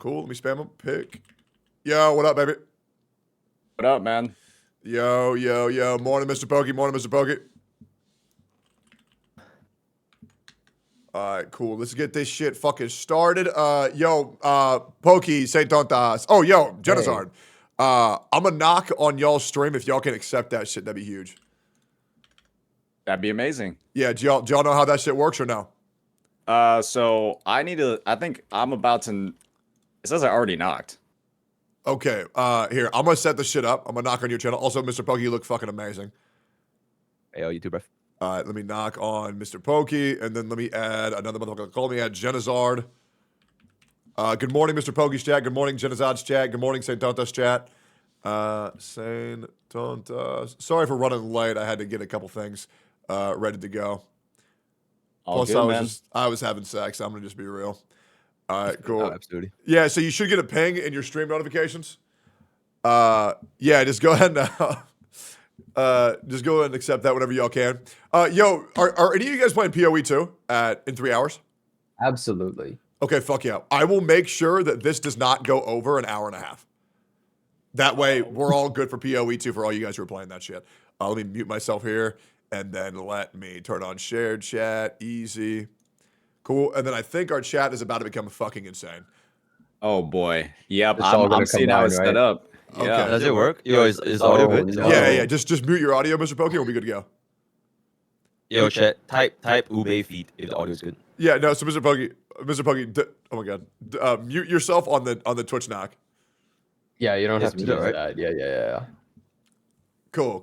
Cool. Let me spam them. Pick. Yo, what up, baby? What up, man? Yo. Morning, Mr. Pokey. Morning, Mr. Pokey. All right, cool. Let's get this shit fucking started. Pokey, say tontas. Oh, yo, Genizard. Hey. I'm gonna knock on y'all's stream if y'all can accept that shit. That'd be huge. That'd be amazing. Yeah, do y'all know how that shit works or no? So I think I'm about to. It says I already knocked. Okay, here, I'm gonna set the shit up. I'm gonna knock on your channel. Also, Mr. Pokey, you look fucking amazing. Hey, you too, bro. All right, let me knock on Mr. Pokey, and then let me add another motherfucker. Call me add Genizard. Good morning, Mr. Pokey's chat. Good morning, Genizard's chat. Good morning, Saint Tontas chat. Saint Tontas. Sorry for running late. I had to get a couple things ready to go. All Plus, good, I was having sex. I'm gonna just be real. All right, cool. Oh, absolutely. Yeah, so you should get a ping in your stream notifications. Yeah, just go ahead now. Just go ahead and accept that whenever y'all can. Yo, are any of you guys playing PoE 2 in 3 hours? Absolutely. Okay, fuck yeah. I will make sure that this does not go over an hour and a half. That way, we're all good for PoE 2 for all you guys who are playing that shit. Let me mute myself here, and then let me turn on shared chat. Easy. Cool. And then I think our chat is about to become fucking insane. Oh boy. Yep. I'm seeing how it's set up. Okay. Yeah. Does it work? Yo, is audio good? No. Yeah. Just mute your audio, Mr. Pokey, and we'll be good to go. Yo, chat. Type Ube feed if the audio is good. Yeah. No. So, Mr. Pokey. Oh my God. Mute yourself on the Twitch knock. Yeah, you don't have to do use that, right? that. Yeah. Cool.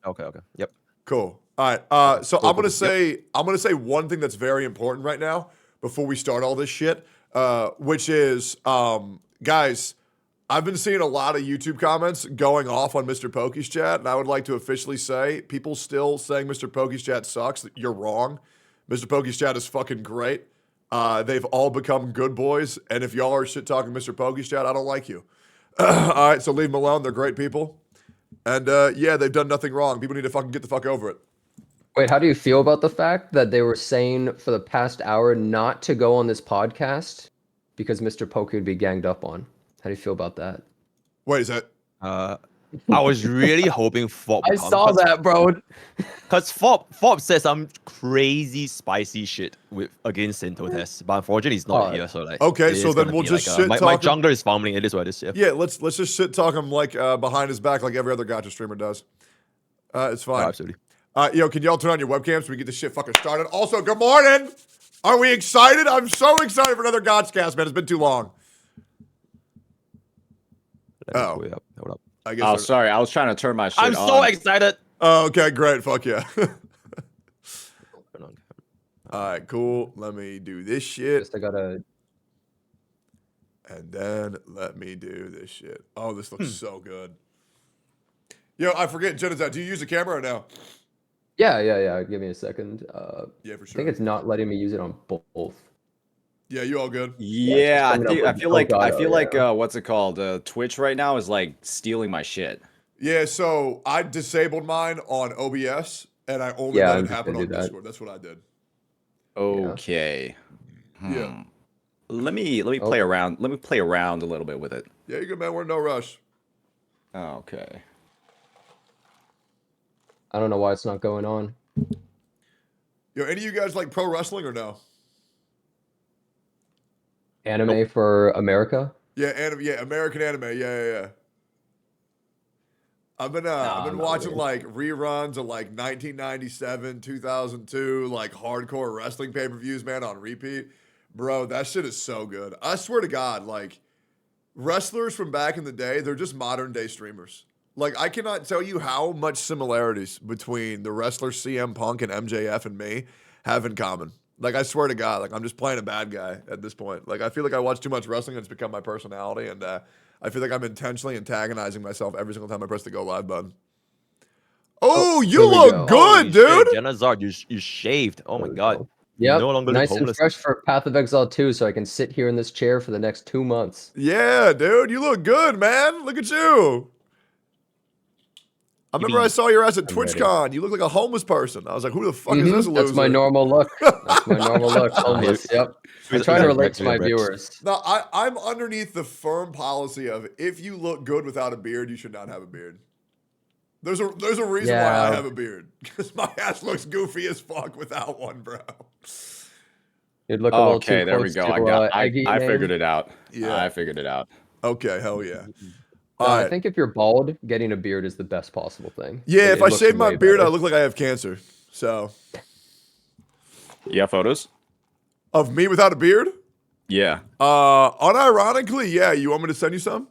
Okay. Yep. Cool. All right. So I'm gonna say one thing that's very important right now before we start all this shit, which is, guys, I've been seeing a lot of YouTube comments going off on Mr. Pokey's chat, and I would like to officially say, people still saying Mr. Pokey's chat sucks. You're wrong. Mr. Pokey's chat is fucking great. They've all become good boys, and if y'all are shit talking Mr. Pokey's chat, I don't like you. All right, so leave them alone. They're great people. And yeah, they've done nothing wrong. People need to fucking get the fuck over it. Wait, how do you feel about the fact that they were saying for the past hour not to go on this podcast because Mr. Pokey would be ganged up on? How do you feel about that? Wait, is that? I was really hoping Fob. I saw that, bro. Cause Fob said some crazy spicy shit against Tontas, but unfortunately he's not here. So like, okay, so then we'll just shit talk. My jungler is farming. It is what it is. Yeah, let's just shit talk him like behind his back, like every other Gacha streamer does. It's fine. Oh, absolutely. Yo, can y'all turn on your webcams so we get this shit fucking started? Also, good morning. Are we excited? I'm so excited for another Gotchcast, man. It's been too long. Hold up. I guess. Sorry. I was trying to turn my shit on. I'm so excited. Oh, okay, great. Fuck yeah. All right, cool. Let me do this shit. I gotta. And then let me do this shit. Oh, this looks so good. Yo, I forget, Genizard, do you use a camera or no? Yeah. Give me a second. Yeah, for sure. I think it's not letting me use it on both. Yeah, you all good? Yeah, I feel like what's it called? Twitch right now is like stealing my shit. Yeah, so I disabled mine on OBS, and I only let it happen on Discord. That's what I did. Okay. Yeah. Let me play around. Let me play around a little bit with it. Yeah, you're good, man. We're in no rush. Okay. I don't know why it's not going on. Yo, any of you guys like pro wrestling or no? Anime for America? Yeah, American anime. Yeah. I've been watching like reruns of like 1997, 2002, like hardcore wrestling pay-per-views, man, on repeat. Bro, that shit is so good. I swear to God, like wrestlers from back in the day, they're just modern day streamers. Like, I cannot tell you how much similarities between the wrestler CM Punk and MJF and me have in common. Like, I swear to God, like, I'm just playing a bad guy at this point. Like, I feel like I watch too much wrestling and it's become my personality, and I feel like I'm intentionally antagonizing myself every single time I press the go live button. Oh, you look good, dude! Genizard, you shaved. Oh my God. Yeah, no longer nice and fresh for Path of Exile 2, so I can sit here in this chair for the next 2 months. Yeah, dude, you look good, man. Look at you. I remember I saw your ass at I'm ready. TwitchCon. You look like a homeless person. I was like, who the fuck is this loser? That's my normal look. That's my normal look. Homeless. Yep. I try to relate to my viewers. No, I'm underneath the firm policy of if you look good without a beard, you should not have a beard. There's a reason why I have a beard. Because my ass looks goofy as fuck without one, bro. You'd look a little okay, too there we close go. to, I figured it out. Yeah. I figured it out. Okay, hell yeah. I think if you're bald, getting a beard is the best possible thing. Yeah, if I shave my beard, I look like I have cancer. So. You have photos? Of me without a beard? Yeah. Unironically, yeah. You want me to send you some?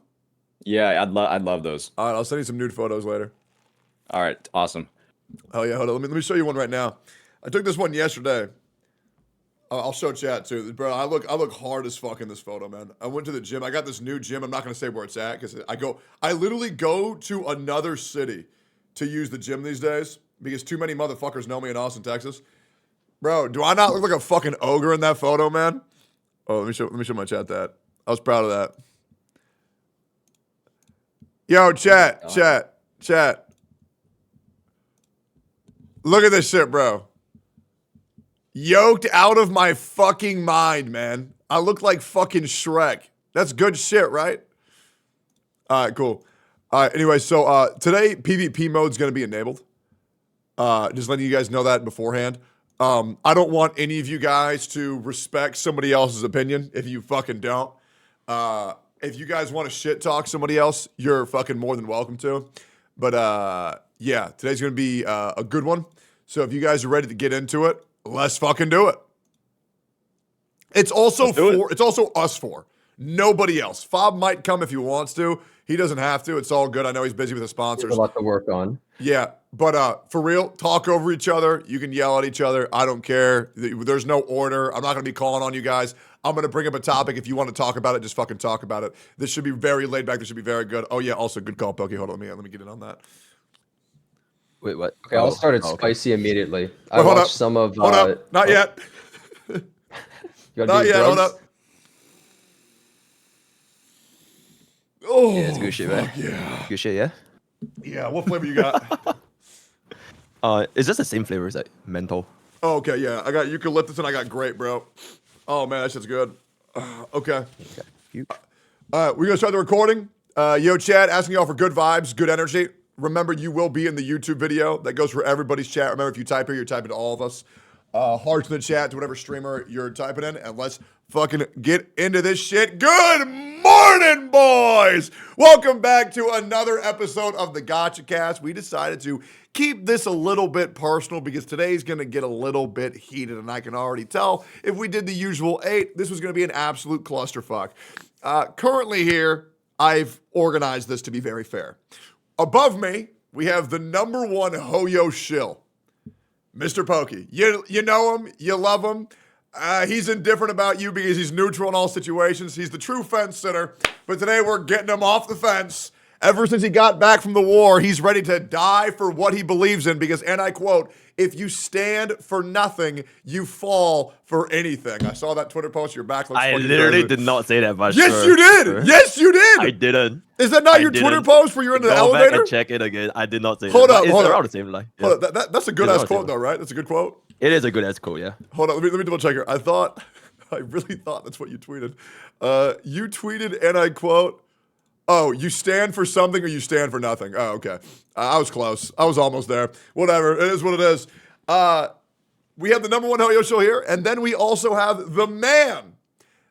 Yeah, I'd love those. All right, I'll send you some nude photos later. All right, awesome. Oh yeah, hold on. Let me show you one right now. I took this one yesterday. I'll show chat too, bro. I look hard as fuck in this photo, man. I went to the gym. I got this new gym. I'm not gonna say where it's at because I literally go to another city to use the gym these days because too many motherfuckers know me in Austin, Texas. Bro, do I not look like a fucking ogre in that photo, man? Oh, let me show my chat that. I was proud of that. Yo, chat. Look at this shit, bro. Yoked out of my fucking mind, man. I look like fucking Shrek. That's good shit, right? All right, cool. All right, anyway, so today PvP mode's going to be enabled. Just letting you guys know that beforehand. I don't want any of you guys to respect somebody else's opinion if you fucking don't. If you guys want to shit talk somebody else, you're fucking more than welcome to. But yeah, today's going to be a good one. So if you guys are ready to get into it, let's fucking do it. It's also it's also us four. Nobody else. Fob might come if he wants to. He doesn't have to. It's all good. I know he's busy with the sponsors. There's a lot to work on. Yeah, but for real, talk over each other. You can yell at each other. I don't care. There's no order. I'm not going to be calling on you guys. I'm going to bring up a topic. If you want to talk about it, just fucking talk about it. This should be very laid back. This should be very good. Oh, yeah, also good call, Pokey. Hold on. Let me get in on that. Wait, what? Okay, I'll start it spicy immediately. I hold watched up. some of... Hold up. Not yet. Not yet. Hold up. Oh, Yeah, it's good shit, man. Yeah. Good shit, yeah? Yeah, what flavor you got? It's just the same flavor as like menthol. Oh, okay, yeah. I got eucalyptus and I got grape, bro. Oh, man, that shit's good. Okay. We're We're going to start the recording. Yo, Chad, asking y'all for good vibes, good energy. Remember, you will be in the YouTube video. That goes for everybody's chat. Remember, if you type here, you're typing to all of us. Hearts in the chat to whatever streamer you're typing in. And let's fucking get into this shit. Good morning, boys! Welcome back to another episode of the Gacha Cast. We decided to keep this a little bit personal because today's going to get a little bit heated. And I can already tell if we did the usual 8, this was going to be an absolute clusterfuck. Currently here, I've organized this to be very fair. Above me, we have the #1 Hoyo shill, Mr. Pokey. You know him, you love him. He's indifferent about you because he's neutral in all situations. He's the true fence sitter. But today we're getting him off the fence. Ever since he got back from the war, he's ready to die for what he believes in because, and I quote, if you stand for nothing, you fall for anything. I saw that Twitter post. Your back looks I fucking literally crazy. did not say that, but Yes, you did. Yes, you did. I didn't. Is that not your Twitter post where you're in the elevator? Go back and check it again. I did not say Hold that. up, It's hold up. around the same line. Yeah. Hold up, that's a good It's ass not quote though, right? That's a good quote. It is a good ass quote, yeah. Hold on, let me double check here. I really thought that's what you tweeted. You tweeted, and I quote, "Oh, you stand for something or you stand for nothing." Oh, okay. I was close. I was almost there. Whatever. It is what it is. We have the #1 Hoyo show here, and then we also have the man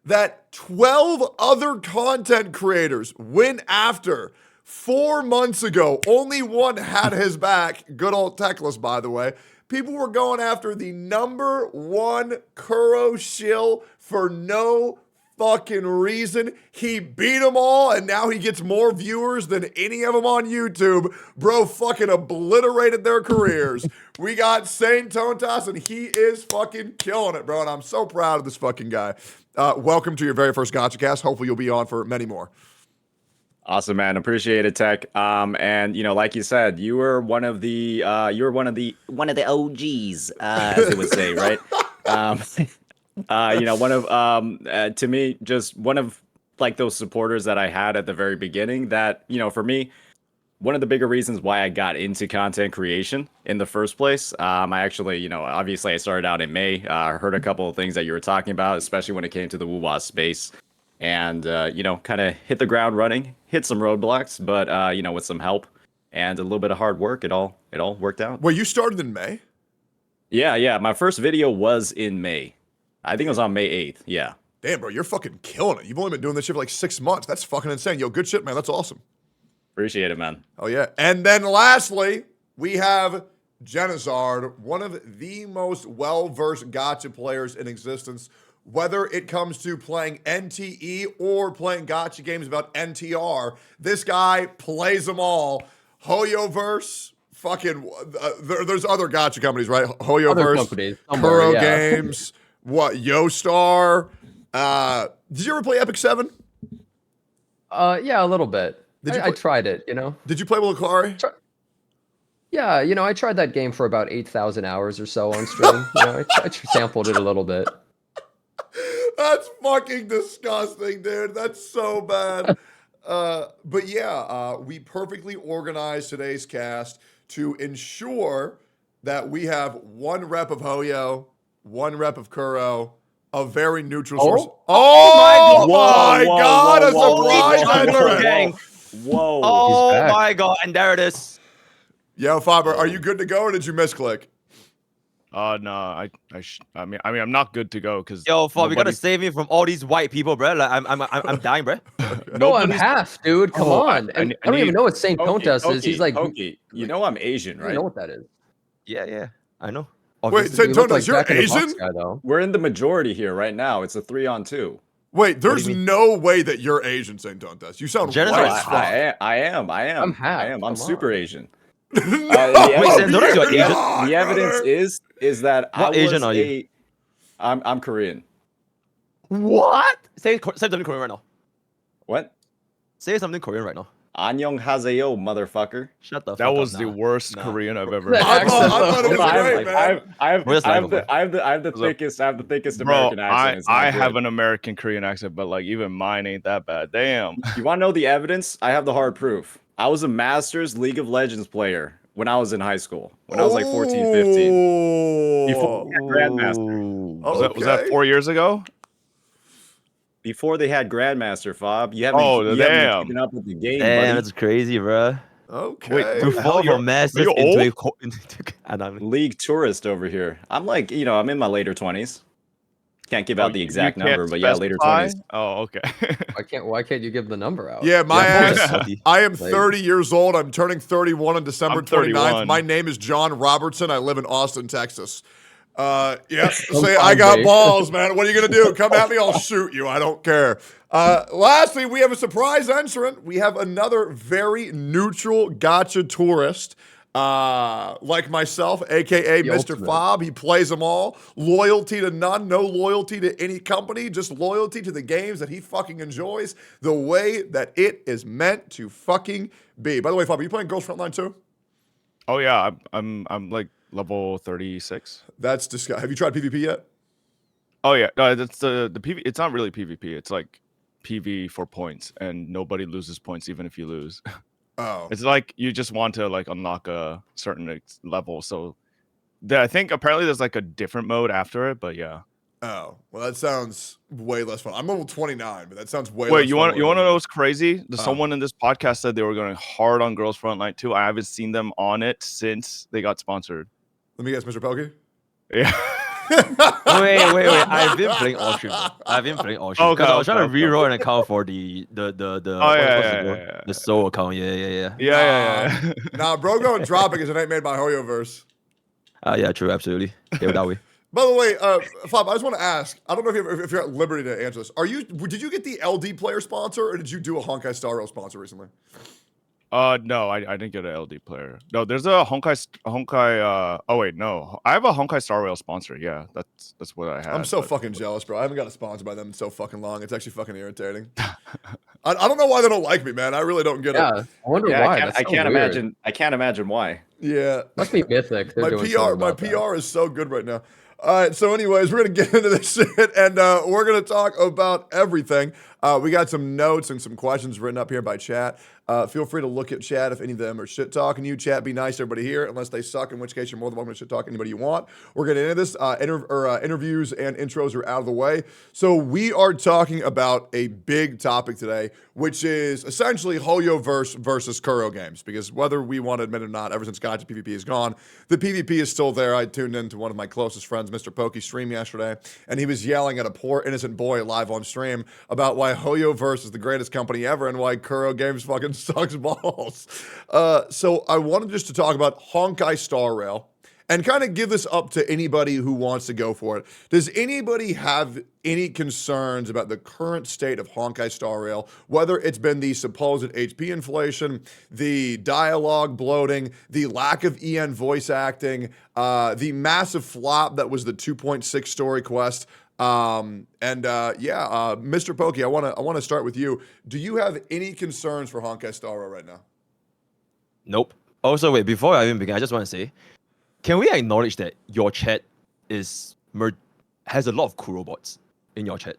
that 12 other content creators went after 4 months ago. Only one had his back. Good old Techless, by the way. People were going after the #1 Kuro shill for no fucking reason. He beat them all, and now he gets more viewers than any of them on YouTube. Bro fucking obliterated their careers. We got Saint Tontas, and he is fucking killing it, bro, and I'm so proud of this fucking guy. Welcome to your very first Gacha Cast. Hopefully you'll be on for many more. Awesome, man. Appreciate it, Tech. And you know, like you said, you were one of the OGs, as they would say, right? You know, one of to me, just one of like those supporters that I had at the very beginning. That, you know, for me, one of the bigger reasons why I got into content creation in the first place. I actually, obviously I started out in May. Heard a couple of things that you were talking about, especially when it came to the WooWa space. And, kind of hit the ground running, hit some roadblocks, but, with some help and a little bit of hard work, it all worked out. Wait, you started in May? Yeah. My first video was in May. I think it was on May 8th. Yeah. Damn, bro, you're fucking killing it. You've only been doing this shit for like 6 months. That's fucking insane. Yo, good shit, man. That's awesome. Appreciate it, man. Oh, yeah. And then lastly, we have Genizard, one of the most well-versed gacha players in existence, whether it comes to playing NTE or playing gacha games about NTR. This guy plays them all. Hoyoverse, fucking, there's other gacha companies, right? Hoyoverse, Kuro Games, what, Yostar. Did you ever play Epic 7? Yeah, a little bit. I tried it, Did you play with Akari? Yeah, I tried that game for about 8,000 hours or so on stream. I sampled it a little bit. That's fucking disgusting, dude. That's so bad. But yeah, we perfectly organized today's cast to ensure that we have one rep of Hoyo, one rep of Kuro, a very neutral source. Oh my god, a surprise entrant! Whoa. Oh my god, and there it is. Yo, Faber, are you good to go or did you misclick? No, I mean, I'm not good to go because. Yo, Fob, you gotta save me from all these white people, bro. Like, I'm dying, bro. No, I'm half, dude. Come on. I don't even know what Saint Tontas is. He's like, Pokey. You know I'm Asian, right? You know what that is? Yeah, I know. Wait, Saint Tontas, you're Asian? We're in the majority here right now. It's a 3-on-2. Wait, there's no way that you're Asian, Saint Tontas. You sound white as fuck. I am. I'm half. I'm super Asian. Wait, Saint Tontas, you're Asian? The evidence is that what Asian are you? I'm Korean. What? Say something Korean right now. What? Say something Korean right now. Annyeonghaseyo, motherfucker. Shut the fuck That up. was the worst Korean I've ever heard. I thought it was great, man. I have the thickest American accent. I have an American Korean accent, but like even mine ain't that bad. Damn. You want to know the evidence? I have the hard proof. I was a Masters League of Legends player when I was in high school. When I was like 14, 15. Before we had Grandmaster. Was that 4 years ago? Before they had Grandmaster, Fob. You haven't, damn. Haven't keeping up with the game, Damn, buddy. that's crazy, bro. Okay. Wait, to fall from masters into League tourist over here. I'm like, I'm in my later 20s. Can't give out the exact number, but yeah, later 20s. Oh, okay. Why can't you give the number out? Yeah, my ass. I am 30 years old. I'm turning 31 on December 29th. My name is John Robertson. I live in Austin, Texas. Yeah, say I got balls, man. What are you gonna do? Come at me, I'll shoot you. I don't care. Lastly, we have a surprise entrant. We have another very neutral gacha tourist. Like myself, aka Mr. Fob. He plays them all. Loyalty to none, no loyalty to any company, just loyalty to the games that he fucking enjoys the way that it is meant to fucking be. By the way, Fob, are you playing Ghost Frontline too? Oh yeah, I'm like level 36. That's disgusting. Have you tried PvP yet? Oh yeah, no, that's the PvP. It's not really PvP. It's like PV for points, and nobody loses points even if you lose. Oh, it's like you just want to like unlock a certain level. So I think apparently there's like a different mode after it, but yeah. Oh, well, that sounds way less fun. I'm level 29, but that sounds way. Wait, less you fun. want to know what's crazy? Someone in this podcast said they were going hard on Girls Frontline 2. I haven't seen them on it since they got sponsored. Let me guess, Mr. Pelkey? Yeah. Wait. I've been playing all stream. I've been playing all stream. Because I was trying to reroll an account for the the Soul account. Yeah. Nah, bro, going dropping is it ain't made by Hoyoverse. Yeah, true, absolutely. Yeah, that way. By the way, Fob, I just want to ask. I don't know if you're at liberty to answer this. Did you get the LD player sponsor, or did you do a Honkai Star Rail sponsor recently? No, I didn't get an LD player. No, there's a Honkai. Oh wait, no, I have a Honkai Star Rail sponsor. Yeah, that's what I have. I'm so fucking jealous, bro. I haven't got a sponsor by them in so fucking long. It's actually fucking irritating. I don't know why they don't like me, man. I really don't get it. I wonder why. I can't imagine. I can't imagine why. Yeah, must be Mythic. My PR is so good right now. All right, so anyways, we're going to get into this shit, and we're going to talk about everything. We got some notes and some questions written up here by chat. Feel free to look at chat if any of them are shit talking you. Chat, be nice to everybody here, unless they suck, in which case you're more than welcome to shit talk anybody you want. We're getting into this. Interviews and intros are out of the way. So we are talking about a big topic today, which is essentially Hoyoverse versus Kuro games. Because whether we want to admit it or not, ever since Gacha PvP is gone, the PvP is still there. I tuned in to one of my closest friends, Mr. Pokey, stream yesterday, and he was yelling at a poor innocent boy live on stream about why Hoyoverse is the greatest company ever and why Kuro games fucking sucks balls. So I wanted just to talk about Honkai Star Rail and kind of give this up to anybody who wants to go for it. Does anybody have any concerns about the current state of Honkai Star Rail, whether it's been the supposed HP inflation, the dialogue bloating, the lack of EN voice acting, the massive flop that was the 2.6 story quest? Mr. Pokey, I want to start with you. Do you have any concerns for Honkai Star Rail right now? Nope. Also, wait, before I even begin, I just want to say, can we acknowledge that your chat has a lot of Kuro bots in your chat?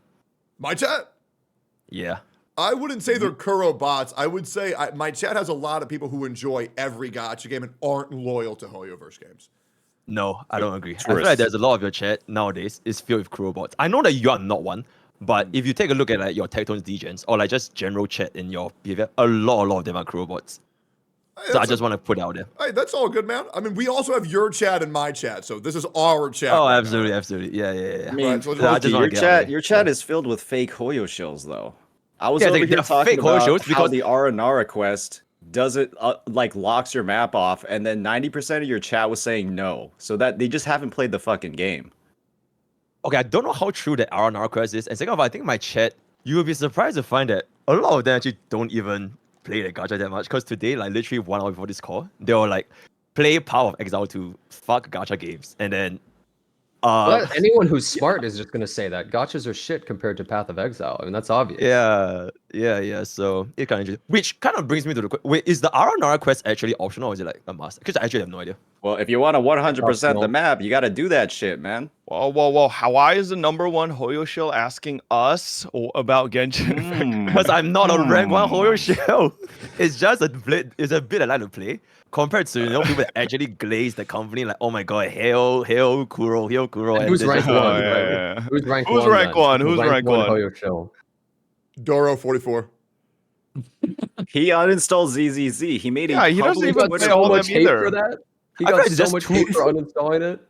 My chat? Yeah. I wouldn't say they're Kuro bots. I would say my chat has a lot of people who enjoy every gacha game and aren't loyal to Hoyoverse games. No, I don't agree. I feel like there's a lot of your chat nowadays is filled with Kuro bots. I know that you are not one, but if you take a look at like your Tectone VODs or like just general chat in your behavior, a lot of them are Kuro bots. So I just want to put it out there. Hey, that's all good, man. I mean, we also have your chat and my chat, so this is our chat. Oh, right absolutely, now. absolutely. Yeah. I mean, Right, so your chat is filled with fake Hoyo shills, though. I was over here they're talking fake Hoyo about shills how because the Aranara quest does it like locks your map off, and then 90% of your chat was saying no, so that they just haven't played the fucking game. Okay, I don't know how true that RNR quest is, and second of all, I think my chat, you will be surprised to find that a lot of them actually don't even play the gacha that much. Because today, like literally 1 hour before this call, they were like, play Power of Exile to fuck gacha games, and then anyone who's smart is just gonna say that gachas are shit compared to Path of Exile. I mean, that's obvious. Yeah. So it kind of, which kind of brings me to the wait: is the RNR quest actually optional, or is it like a must? Because I actually have no idea. Well, if you want to 100% the map, you got to do that shit, man. Whoa. Why is the #1 Hoyo shill asking us about Genshin? Because I'm not a rank 1 Hoyo shill. It's just a bit I like to play. Compared to people that actually glaze the company, like, oh my god, hail Kuro. And who's rank 1? Yeah. Who's rank 1? Who's rank 1? Who's rank 1? Hoyo shill. Doro 44. He uninstalled ZZZ. He made he doesn't even got play so all much them hate either. for that. He I got feel like so just much too- hate for uninstalling it.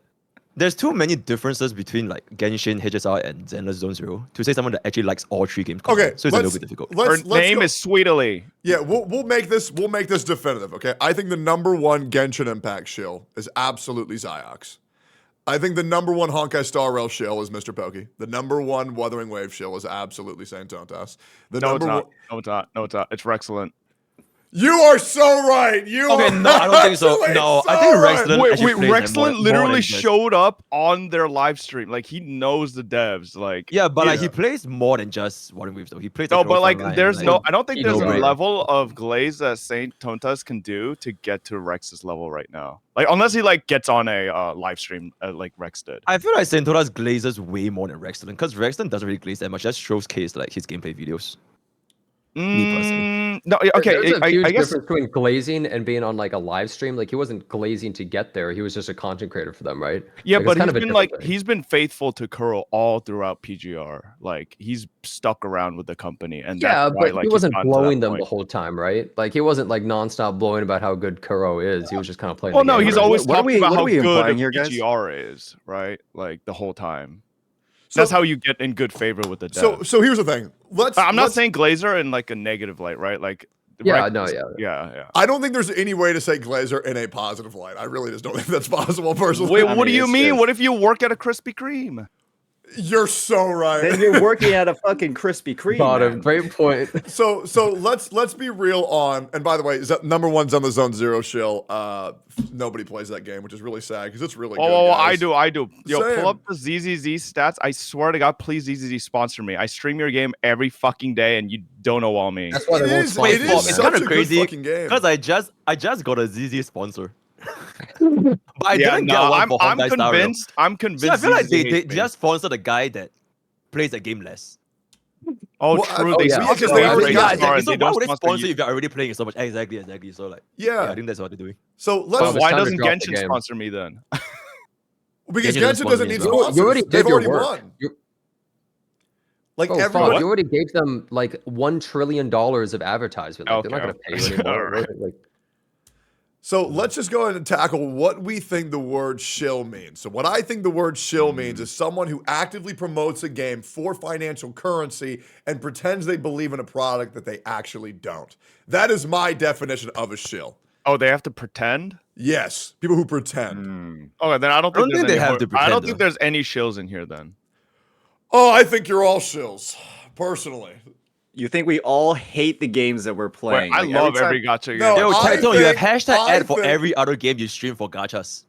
There's too many differences between like Genshin, HSR, and Zenless Zone Zero to say someone that actually likes all 3 games. Okay, So it's a little bit difficult. Her name is Sweetly. Yeah, we'll make this definitive. Okay, I think the #1 Genshin Impact shill is absolutely Ziox. I think the #1 Honkai Star Rail shill is Mr. Pokey. The #1 Wuthering Wave shill is absolutely Saint Tontas. No, it's not. It's Rexcellent. You are so right. Okay, no, I don't think so. No, I think Rexlin. Wait, Rexlin literally showed up on their live stream. Like he knows the devs. Like yeah, but like he plays more than just Wuthering Waves though. He plays. no, but like there's no. I don't think there's a no-brainer. level of glaze that Saint Tontas can do to get to Rex's level right now. Like unless he like gets on a live stream like Rex did. I feel like Sentora's glazes way more than Rexlin because Rexlin doesn't really glaze that much. That shows case like his gameplay videos. Me personally. No, okay. There's a huge I guess difference between glazing and being on like a live stream. Like he wasn't glazing to get there; he was just a content creator for them, right? yeah, Like, but it's kind he's of a been different like thing. he's been faithful to Kuro all throughout PGR. Like he's stuck around with the company, and Yeah, that's why, but like, he he's wasn't gotten to that blowing them point. the whole time, right? Like he wasn't like nonstop blowing about how good Kuro is. He was just kind of playing. Well, the no, game, he's right? always What are talking we- about what how are we good implying here, guys? PGR is, right? Like the whole time. So- That's how you get in good favor with the devs. So here's the thing. I'm not let's- saying Glazer in like a negative light, right? Like Yeah, Rex no, is- yeah. yeah. I don't think there's any way to say Glazer in a positive light. I really just don't think that's possible, personally. Wait, I what do mean, you it's mean? just- What if you work at a Krispy Kreme? You're so right. Then you're working at a fucking Krispy Kreme. Bottom, man. great point. So let's be real on. And by the way, is that #1's on the Zone Zero shill? Nobody plays that game, which is really sad because it's really good. Oh, guys. I do. Yo, Same. pull up the ZZZ stats. I swear to God, please ZZZ sponsor me. I stream your game every fucking day, and you don't know all me. That's why It they won't is. sponsor It you, is man. It's such kinda a good crazy fucking game. Because I just got a ZZ sponsor. But I didn't get one for I'm Honkai Star Rail. convinced. I'm convinced. So I feel like ZZZ they hates me. just sponsor the guy that plays the game less. Oh, Well, true. oh, They yeah, sponsor because the they already Race got Star it. and So they why don't would they sponsor sponsor you. if they're already playing so much? Exactly. So like, Yeah. I think that's what they're doing. So Well, let's it's Why time to doesn't drop the Genshin game. sponsor me then? because Genshin doesn't Genshin sponsor doesn't me need as well. sponsors. You already They've did your already work. won. You, Like oh, everyone. fuck! You already gave them like $1 trillion of advertisement. Like, they're not Okay, gonna pay you anymore. alright. Like, So let's just go ahead and tackle what we think the word shill means. So what I think the word shill means is someone who actively promotes a game for financial currency and pretends they believe in a product that they actually don't. That is my definition of a shill. Oh, they have to pretend? Yes, people who pretend. Okay, then I don't I don't think, think there's they any have to I don't pretend, think though. there's any shills in here then. Oh, I think you're all shills, personally. You think we all hate the games that we're Wait, playing? I Like, love time- every gacha No, game. Yo, I Tectone, you have think- hashtag I ad for think- every other game you stream for gachas.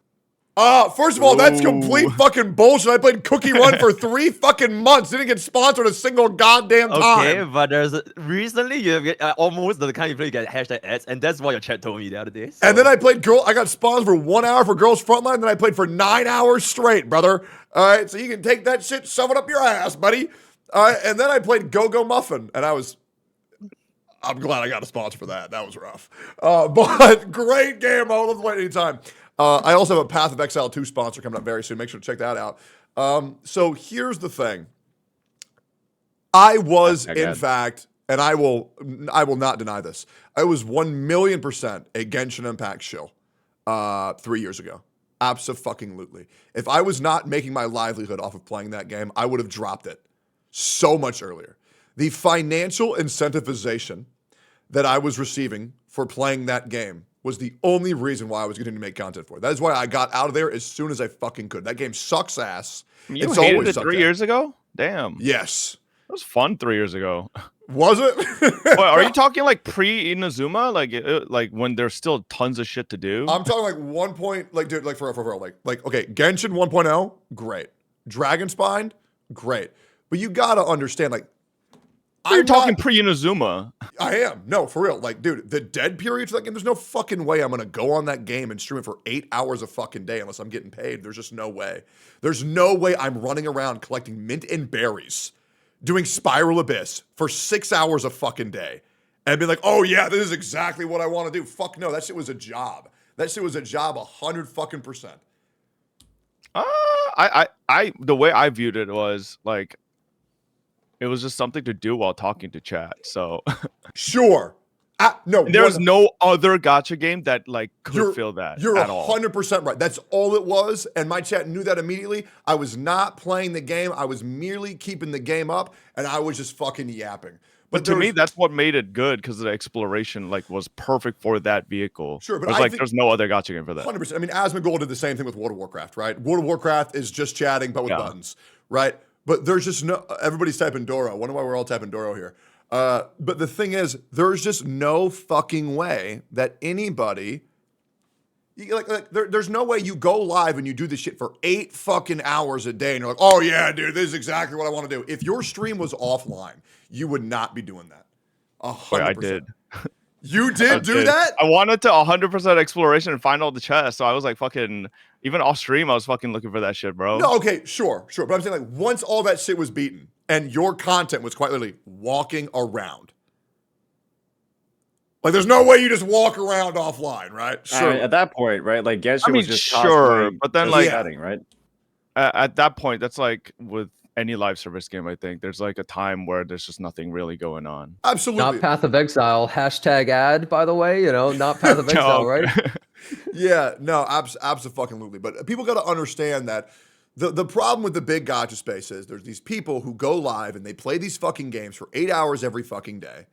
First of all, that's complete Ooh. fucking bullshit. I played Cookie Run for 3 fucking months. Didn't get sponsored a single goddamn Okay, time. but recently you have almost the kind you play you get hashtag ads, and that's what your chat told me the other day. So. And then I played I got sponsored for 1 hour for Girls Frontline, and then I played for 9 hours straight, brother. All right, so you can take that shit, shove it up your ass, buddy. All right, and then I played Go-Go Muffin, and I'm glad I got a sponsor for that. That was rough. But great game. I would love to play it anytime. I also have a Path of Exile 2 sponsor coming up very soon. Make sure to check that out. So here's the thing. I was, in fact, and I will not deny this, I was 1,000,000% a Genshin Impact shill 3 years ago. Abso-fucking-lutely. If I was not making my livelihood off of playing that game, I would have dropped it so much earlier. The financial incentivization that I was receiving for playing that game was the only reason why I was getting to make content for it. That is why I got out of there as soon as I fucking could. That game sucks ass. You It's hated always it sucked 3 ass. years ago? Damn. Yes. It was fun 3 years ago. Was it? Wait, are you talking like pre-Inazuma? Like when there's still tons of shit to do? I'm talking like 1 point, like, dude, like for real, like, okay, Genshin 1.0, great. Dragon Spine, great. But you gotta understand, like, You're talking pre-Inazuma. I am. No, for real. Like, dude, the dead period for that game, there's no fucking way I'm going to go on that game and stream it for 8 hours a fucking day unless I'm getting paid. There's just no way. There's no way I'm running around collecting mint and berries, doing Spiral Abyss for 6 hours a fucking day and be like, oh yeah, this is exactly what I want to do. Fuck no, that shit was a job. That shit was a job 100 fucking %. I the way I viewed it was like, it was just something to do while talking to chat. So Sure. No, there's no other gacha game that like You're- could fill that You're at all. 100% right. That's all it was, and my chat knew that immediately. I was not playing the game. I was merely keeping the game up, and I was just fucking yapping. But to me, that's what made it good because the exploration like was perfect for that vehicle. Sure, but It was I like think- there's no other gacha game for that. 100%. I mean, Asmongold did the same thing with World of Warcraft, right? World of Warcraft is just chatting, but with buttons, right? But there's just no, everybody's typing Doro. I wonder why we're all typing Doro here. But the thing is, there's just no fucking way that anybody, there's no way you go live and you do this shit for 8 fucking hours a day and you're like, oh yeah, dude, this is exactly what I want to do. If your stream was offline, you would not be doing that. 100%. Wait, I did. You did do that? I wanted to 100% exploration and find all the chests. So I was like fucking, even off stream, I was fucking looking for that shit, bro. No, okay, sure. But I'm saying like once all that shit was beaten and your content was quite literally walking around. Like there's no way you just walk around offline, right? Sure. At that point, right? Like Genshin I mean, was just sure, cosplaying but then, as like- chatting, right? At that point, that's like with any live service game, I think there's like a time where there's just nothing really going on. Absolutely. not Path of Exile. Hashtag ad, by the way. You know, not Path of Exile, right? Yeah, no, absolutely. But people got to understand that the problem with the big gacha space is there's these people who go live and they play these fucking games for 8 hours every fucking day.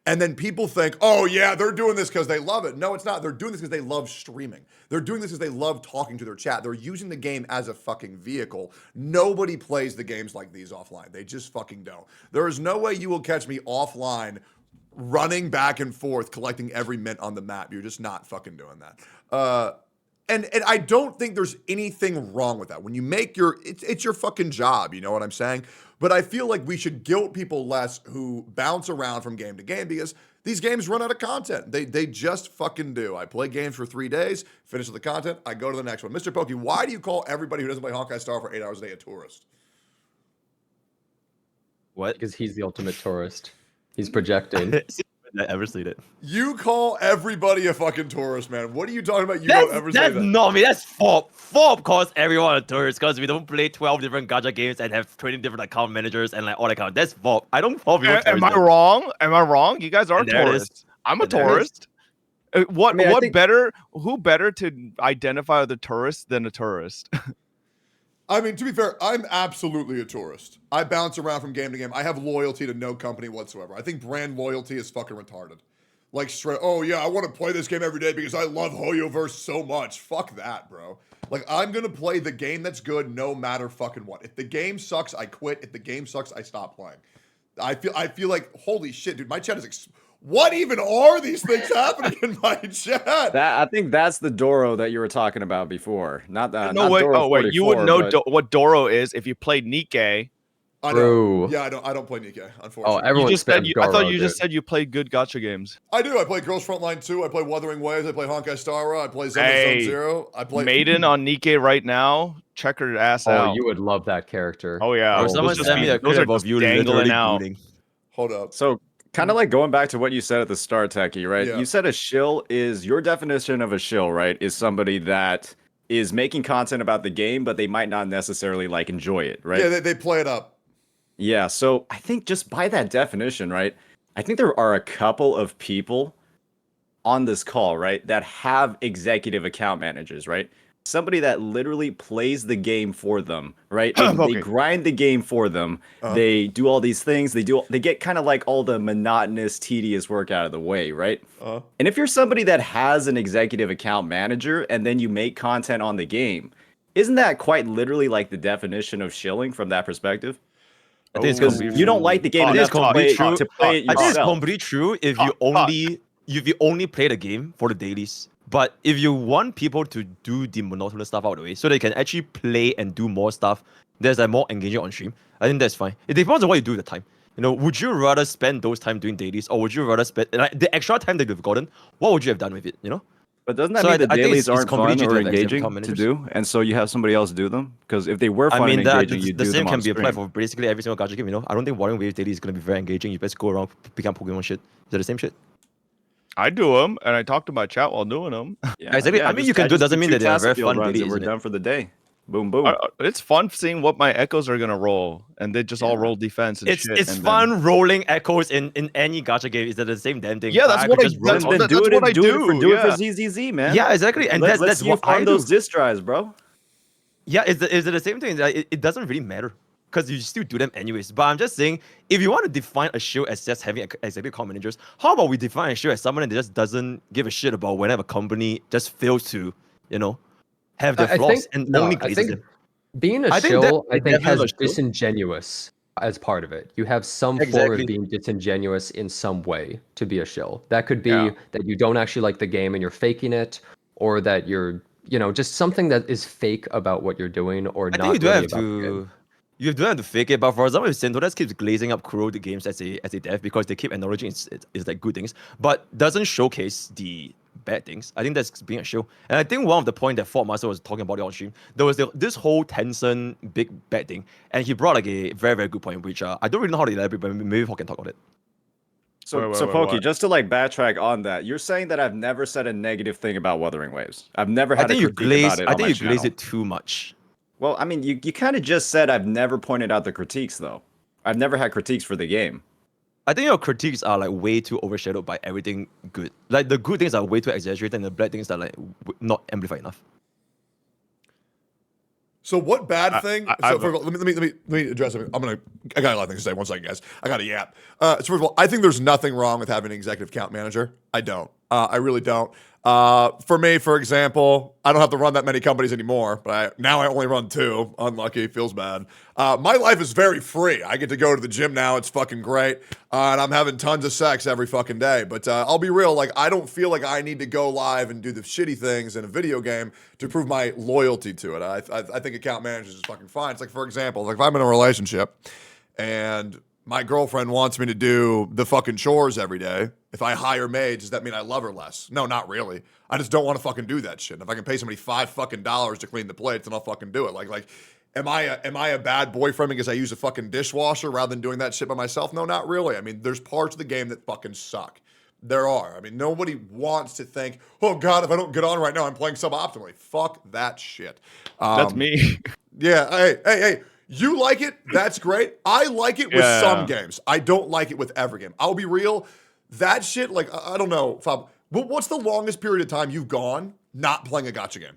And then people think, oh yeah, they're doing this because they love it. No, it's not. They're doing this because they love streaming. They're doing this because they love talking to their chat. They're using the game as a fucking vehicle. Nobody plays the games like these offline. They just fucking don't. There is no way you will catch me offline running back and forth collecting every mint on the map. You're just not fucking doing that. And I don't think there's anything wrong with that. When you make it's your fucking job, you know what I'm saying? But I feel like we should guilt people less who bounce around from game to game because these games run out of content. They just fucking do. I play games for 3 days, finish the content, I go to the next one. Mr. Pokey, why do you call everybody who doesn't play Honkai Star for 8 hours a day a tourist? What? Because he's the ultimate tourist. He's projecting. I ever seen it. You call everybody a fucking tourist, man. What are you talking about? You don't ever say That's that. not me. That's Fob. Fob calls everyone a tourist because we don't play 12 different gacha games and have 20 different account managers and like all that kind of. That's Fob. I don't Fob people. Am I wrong? Am I wrong? You guys are And there it is. tourists. I'm a And there it is. tourist. What I mean, I what think- better? Who better to identify the tourist than a tourist? I mean, to be fair, I'm absolutely a tourist. I bounce around from game to game. I have loyalty to no company whatsoever. I think brand loyalty is fucking retarded. Like straight, oh yeah, I want to play this game every day because I love Hoyoverse so much. Fuck that, bro. Like, I'm gonna play the game that's good no matter fucking what. If the game sucks, I quit. If the game sucks, I stop playing. I feel like, holy shit, dude, my chat is what even are these things happening in my chat? I think that's the Doro that you were talking about before. Not that. No not wait. Doro Oh wait. You 44, would know but- what Doro is if you played Nikkei. I True. know. Yeah, I don't play Nikkei, Oh, unfortunately. everyone You just said spams I thought Goro, you just dude. said you played good gacha games. I do. I play Girls Frontline 2. I play Wuthering Waves. I play Honkai Star Rail. I play Zelda Hey, Zone Zero. I play Maiden on Nikkei right now. Check her ass Oh, out. you would love that character. Oh yeah. Or Oh, someone those sent me a those clip are of just you dangling literally out. booting. Hold up. So kind of like going back to what you said at the start, Techie, right? Yeah. You said a shill is your definition of a shill, right? Is somebody that is making content about the game, but they might not necessarily like enjoy it, right? Yeah, they play it up. Yeah, so I think just by that definition, right? I think there are a couple of people on this call, right, that have executive account managers, right? Somebody that literally plays the game for them, right? They Okay. grind the game for them. They do all these things. They get kind of like all the monotonous, tedious work out of the way, right? And if you're somebody that has an executive account manager and then you make content on the game, isn't that quite literally like the definition of shilling from that perspective? I think it's Because completely you don't like the game I think enough it's to completely play, true. to play it I think it's yourself. completely true if you only play the game for the dailies. But if you want people to do the monotonous stuff out of the way, so they can actually play and do more stuff, there's like more engaging on stream. I think that's fine. It depends on what you do with the time. You know, would you rather spend those time doing dailies, or would you rather spend like the extra time that you've gotten? What would you have done with it? You know. But doesn't that So mean the I think dailies it's aren't fun completely or different except engaging account to managers. do, and so you have somebody else do them? Because if they were fun I mean, and engaging, you the do same them can on be applied stream. for basically every single gacha game. You know, I don't think Warring Wave daily is gonna be very engaging. You best go around picking up Pokemon shit. Is that the same shit? I do them, and I talk to my chat while doing them. Yeah, Exactly. I mean, you can do- doesn't mean that they are very fun dailies, daily, and we're isn't it? done for the day. Boom, boom. It's fun seeing what my echoes are gonna roll, and they just all roll defense and It's shit. it's and fun rolling echoes in any gacha game. Is that the same damn thing? Yeah, that's I what could I- just roll that's it what- off. do it, what I do it for do, do it for yeah. ZZZ, man. Yeah, exactly. And that's Let's what I farm do. those disk drives, bro. Yeah, is it the same thing? Like, it doesn't really matter because you still do them anyways. But I'm just saying, if you want to define a show as just having executive account managers, how about we define a show as someone that just doesn't give a shit about whenever a company just fails to, you know, have their I flaws think and no, only I glazes think them. being a I think that- shill, I think, has definitely a shill. disingenuous as part of it. You have some form Exactly. of being disingenuous in some way to be a shill. That could be Yeah. that you don't actually like the game and you're faking it, or that you're, you know, just something that is fake about what you're doing, or I not think you do really have about the game. to. You do have to fake it, but for example, if Sentodas keeps glazing up Kuro the games as a dev because they keep acknowledging it's like good things, but doesn't showcase the bad things. I think that's being a show. And I think one of the point that Fort Master was talking about it on stream, there was this whole Tencent big bad thing, and he brought like a very, very good point, which I don't really know how to elaborate, but maybe we can talk about it. So, Wait, so wait, Pokey, what? just to like backtrack on that, you're saying that I've never said a negative thing about Wuthering Waves. I've never had I think a you critique glaze. about it I on my think you glaze channel. it too much. Well, I mean, you kind of just said I've never pointed out the critiques, though. I've never had critiques for the game. I think your critiques are like way too overshadowed by everything good. Like the good things are way too exaggerated, and the bad things are like not amplified enough. So what bad thing? I- So first of all, let me address something. I got a lot of things to say. One second, guys. I got a yap. So first of all, I think there's nothing wrong with having an executive account manager. I don't. I really don't. For me, for example, I don't have to run that many companies anymore, but now I only run 2. Unlucky, feels bad. My life is very free. I get to go to the gym now. It's fucking great. And I'm having tons of sex every fucking day. But I'll be real, like, I don't feel like I need to go live and do the shitty things in a video game to prove my loyalty to it. I think account managers is fucking fine. It's like, for example, like if I'm in a relationship and my girlfriend wants me to do the fucking chores every day, if I hire maids, does that mean I love her less? No, not really. I just don't want to fucking do that shit. If I can pay somebody $5 fucking to clean the plates, then I'll fucking do it. Like Am I a bad boyfriend because I use a fucking dishwasher rather than doing that shit by myself? No, not really. I mean, there's parts of the game that fucking suck. There are. I mean, nobody wants to think, oh God, if I don't get on right now, I'm playing suboptimally. Fuck that shit. That's me. Yeah. Hey. You like it? That's great. I like it with some games. I don't like it with every game. I'll be real. That shit, like, I don't know, Fab. What's the longest period of time you've gone not playing a gacha game?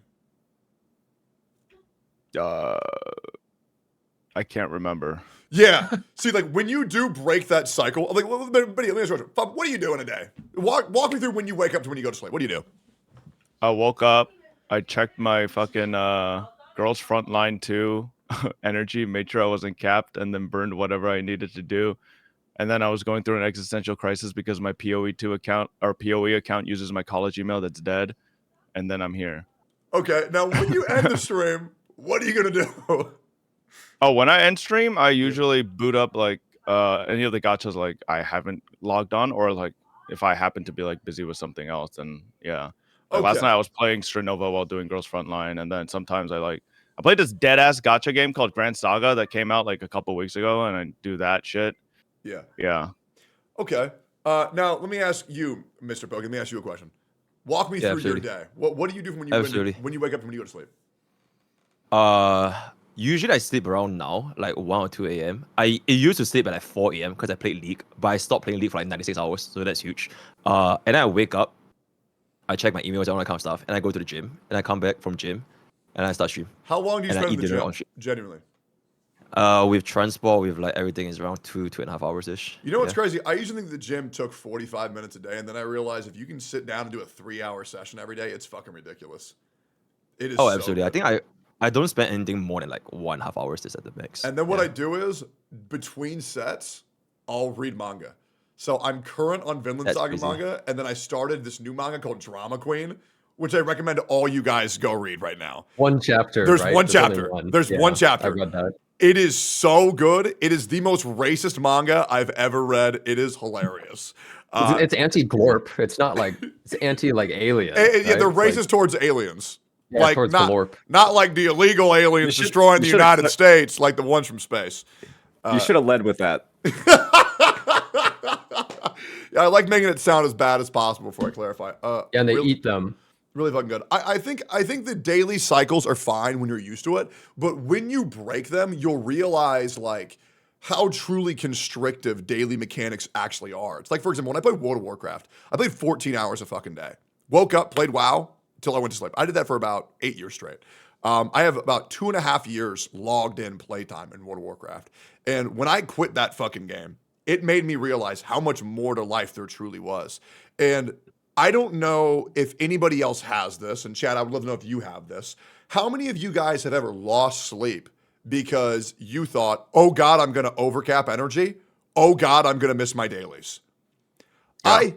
I can't remember. Yeah. See, like, when you do break that cycle, like, let me ask you a question. Fab, what are you doing a day? Walk me through when you wake up to when you go to sleep. What do you do? I woke up. I checked my fucking Girls Frontline 2 energy, made sure I wasn't capped, and then burned whatever I needed to do. And then I was going through an existential crisis because my PoE2 account or PoE account uses my college email that's dead. And then I'm here. Okay. Now, when you end the stream, what are you going to do? Oh, when I end stream, I usually boot up like any of the gachas like I haven't logged on, or like if I happen to be like busy with something else, then yeah. Like, last night I was playing Strinova while doing Girls Frontline, and then sometimes I played this dead ass gacha game called Grand Saga that came out like a couple weeks ago, and I do that shit. Yeah. Yeah. Okay. Now let me ask you, Mr. Poke. Let me ask you a question. Walk me through your day. What do you do when you wake up and when you go to sleep? Usually I sleep around now, like 1 or 2 a.m. It used to sleep at like 4 a.m. because I played League, but I stopped playing League for like 96 hours, so that's huge. And then I wake up, I check my emails and all that kind of stuff, and I go to the gym, and I come back from gym, and I start stream. How long do you and spend I in eat the dinner gym? Genuinely. With transport, with like everything is around 2.5 hours ish. You know what's crazy? I usually think the gym took 45 minutes a day, and then I realized if you can sit down and do a 3-hour session every day, it's fucking ridiculous. It is. Oh, so absolutely. good. I think I don't spend anything more than like 1.5 hours just at the max. And then what I do is between sets, I'll read manga. So I'm current on Vinland Saga manga, and then I started this new manga called Drama Queen, which I recommend all you guys go read right now. One chapter. There's right? one chapter. There's one chapter. I read that. It is so good. It is the most racist manga I've ever read. It is hilarious. It's anti-glorp. It's not like it's anti-like alien. Yeah, they're right? racist towards aliens. Yeah, like towards not, glorp. not like the illegal aliens destroying the United States, like the ones from space. You should have led with that. Yeah, I like making it sound as bad as possible before I clarify. Yeah, and they eat them. Really fucking good. I think the daily cycles are fine when you're used to it, but when you break them, you'll realize like how truly constrictive daily mechanics actually are. It's like, for example, when I played World of Warcraft, I played 14 hours a fucking day. Woke up, played WoW until I went to sleep. I did that for about 8 years straight. I have about 2.5 years logged in playtime in World of Warcraft. And when I quit that fucking game, it made me realize how much more to life there truly was. And I don't know if anybody else has this, and Chad, I would love to know if you have this. How many of you guys have ever lost sleep because you thought, oh God, I'm gonna overcap energy. Oh God, I'm gonna miss my dailies. Yeah.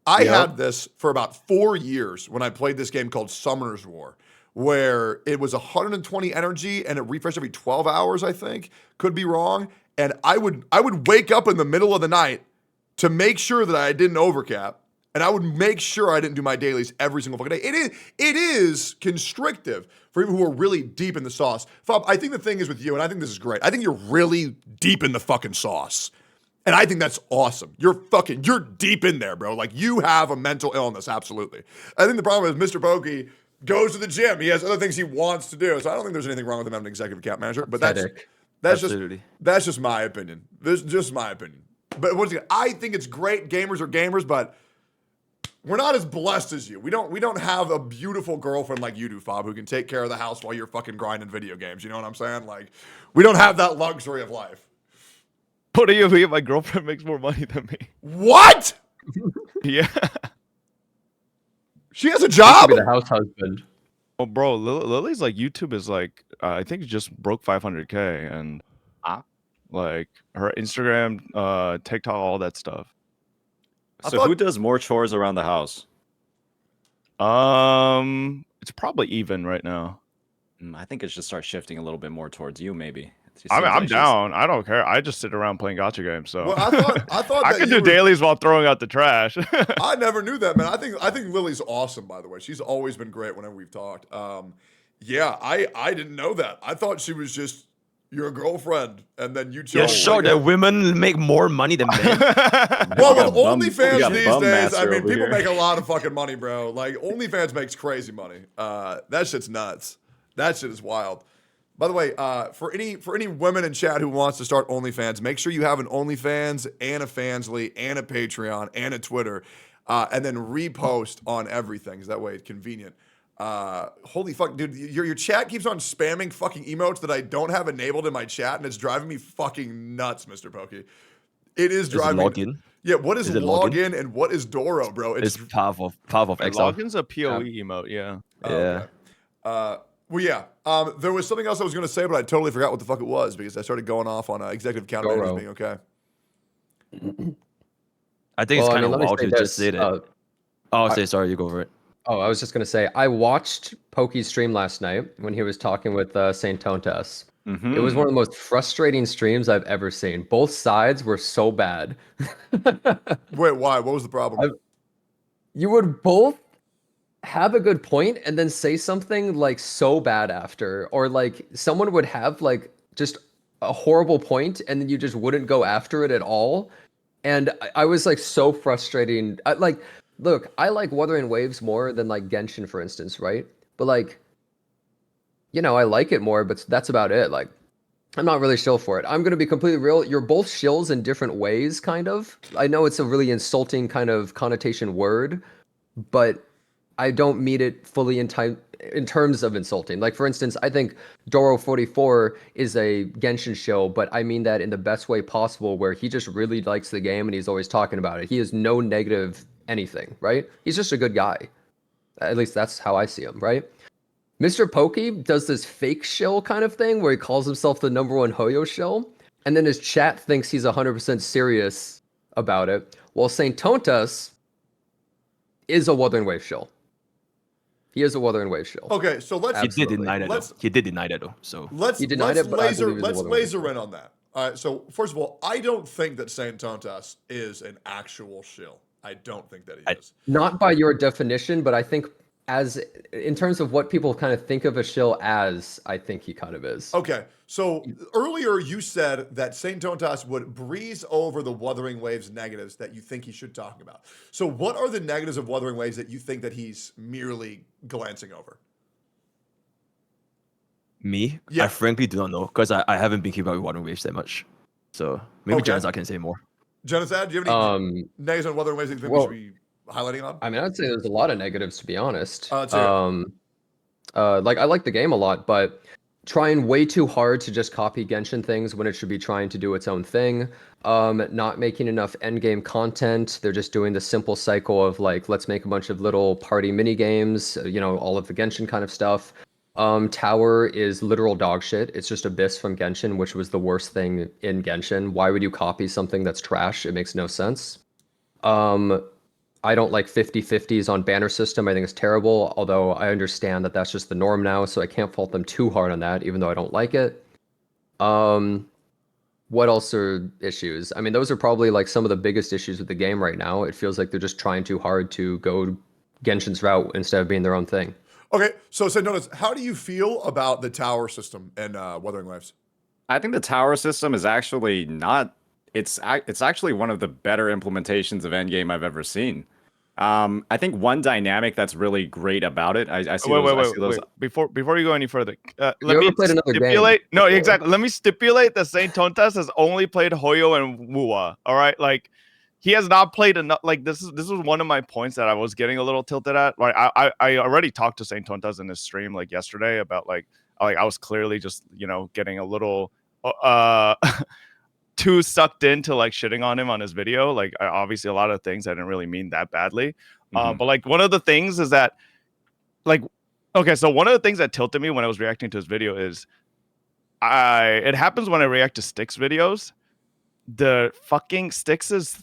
I had this for about 4 years when I played this game called Summoner's War, where it was 120 energy and it refreshed every 12 hours, I think. Could be wrong. And I would wake up in the middle of the night to make sure that I didn't overcap. And I would make sure I didn't do my dailies every single fucking day. It is constrictive for people who are really deep in the sauce. Fob, I think the thing is with you, and I think this is great. I think you're really deep in the fucking sauce. And I think that's awesome. You're deep in there, bro. Like, you have a mental illness, absolutely. I think the problem is Mr. Pokey goes to the gym. He has other things he wants to do. So I don't think there's anything wrong with him having an executive account manager. But that's just my opinion. This is just my opinion. But once again, I think it's great. Gamers are gamers, but we're not as blessed as you. We don't have a beautiful girlfriend like you do, Fob, who can take care of the house while you're fucking grinding video games. You know what I'm saying? Like, we don't have that luxury of life. What do you mean? My girlfriend makes more money than me. What? Yeah. She has a job? Be the house husband. Oh, bro, Lily's like YouTube is like I think it just broke 500K, and like her Instagram, TikTok, all that stuff. So who does more chores around the house? It's probably even right now. I think it should start shifting a little bit more towards you, maybe. I mean, I'm down. I don't care. I just sit around playing gacha games. So well, I thought I could do dailies while throwing out the trash. I never knew that, man. I think Lily's awesome. By the way, she's always been great whenever we've talked. Yeah, I didn't know that. I thought she was just your girlfriend, and then you You're chose. sure that women make more money than men? Well, We with got bum- OnlyFans we got these bum days, I master mean, over people here. make a lot of fucking money, bro. Like, OnlyFans makes crazy money. That shit's nuts. That shit is wild. By the way, for any women in chat who wants to start OnlyFans, make sure you have an OnlyFans and a Fansly and a Patreon and a Twitter, and then repost on everything, because that way it's convenient. Holy fuck, dude, your chat keeps on spamming fucking emotes that I don't have enabled in my chat, and it's driving me fucking nuts, Mr. Pokey. It is driving me. login? Yeah, what is Is it login? login and what is Doro, bro? It's powerful exile. Login's a PoE emote, yeah. Oh, Yeah. okay. Well, yeah. There was something else I was going to say, but I totally forgot what the fuck it was because I started going off on executive account managers Doro. being okay. I think it's kind of let me wild say to just this, say that. Sorry, you go over it. I was just gonna say I watched Pokey's stream last night when he was talking with Saint Tontas. Mhm. It was one of the most frustrating streams I've ever seen. Both sides were so bad. Wait, why? What was the problem? You would both have a good point and then say something like so bad after, or like someone would have like just a horrible point and then you just wouldn't go after it at all. And I was like so frustrating. Look, I like Wuthering Waves more than like Genshin, for instance, right? But like, I like it more, but that's about it. Like, I'm not really shill for it. I'm gonna be completely real. You're both shills in different ways, kind of. I know it's a really insulting kind of connotation word, but I don't mean it fully in terms of insulting. Like, for instance, I think Doro44 is a Genshin shill, but I mean that in the best way possible, where he just really likes the game and he's always talking about it. He has no negative anything, right? He's just a good guy. At least that's how I see him, right? Mr. Pokey does this fake shill kind of thing where he calls himself the #1 Hoyo shill, and then his chat thinks he's 100% serious about it, while Saint Tontas is a Wuthering Wave shill. He is a Wuthering Wave shill. Okay, so let's He did Absolutely. deny that. Let's- Though. He did deny that though. So let's He denied let's it, but I laser believe he's a let's Wuthering Wave laser shill. in on that. All right, so first of all, I don't think that Saint Tontas is an actual shill. I don't think that he is. Not by your definition, but I think as in terms of what people kind of think of a shill as, I think he kind of is. Okay, so earlier you said that Saint Tontas would breeze over the Wuthering Waves negatives that you think he should talk about. So what are the negatives of Wuthering Waves that you think that he's merely glancing over? me, Yeah. I frankly do not know because I haven't been keeping up with Wuthering Waves that much. So maybe Okay. Janazar can say more. Genocide, do you have any negatives on Wuthering Waves that you think we should be highlighting on? I mean, I'd say there's a lot of negatives, to be honest. Let's hear it. Like I like the game a lot, but trying way too hard to just copy Genshin things when it should be trying to do its own thing. Not making enough endgame content. They're just doing the simple cycle of like, let's make a bunch of little party mini games. All of the Genshin kind of stuff. Tower is literal dog shit. It's just Abyss from Genshin, which was the worst thing in Genshin. Why would you copy something that's trash? It makes no sense. I don't like 50/50s on banner system. I think it's terrible, although I understand that that's just the norm now, so I can't fault them too hard on that, even though I don't like it. What else are issues? I mean, those are probably like some of the biggest issues with the game right now. It feels like they're just trying too hard to go Genshin's route instead of being their own thing. Okay, so notice, how do you feel about the tower system in Wuthering Waves? I think the tower system is actually not. It's actually one of the better implementations of Endgame I've ever seen. I think one dynamic that's really great about it. I see those. Before you go any further, let You ever me played another game stipulate. No, before? exactly. Let me stipulate that Saint Tontas has only played Hoyo and Wuwa. All right, like he has not played enough. Like this is one of my points that I was getting a little tilted at. Like I already talked to Saint Tontas in his stream like yesterday about like I was clearly just getting a little too sucked into like shitting on him on his video. Like obviously a lot of things I didn't really mean that badly. But like one of the things is that like, okay, so one of the things that tilted me when I was reacting to his video is it happens when I react to Styx videos. The fucking Styx is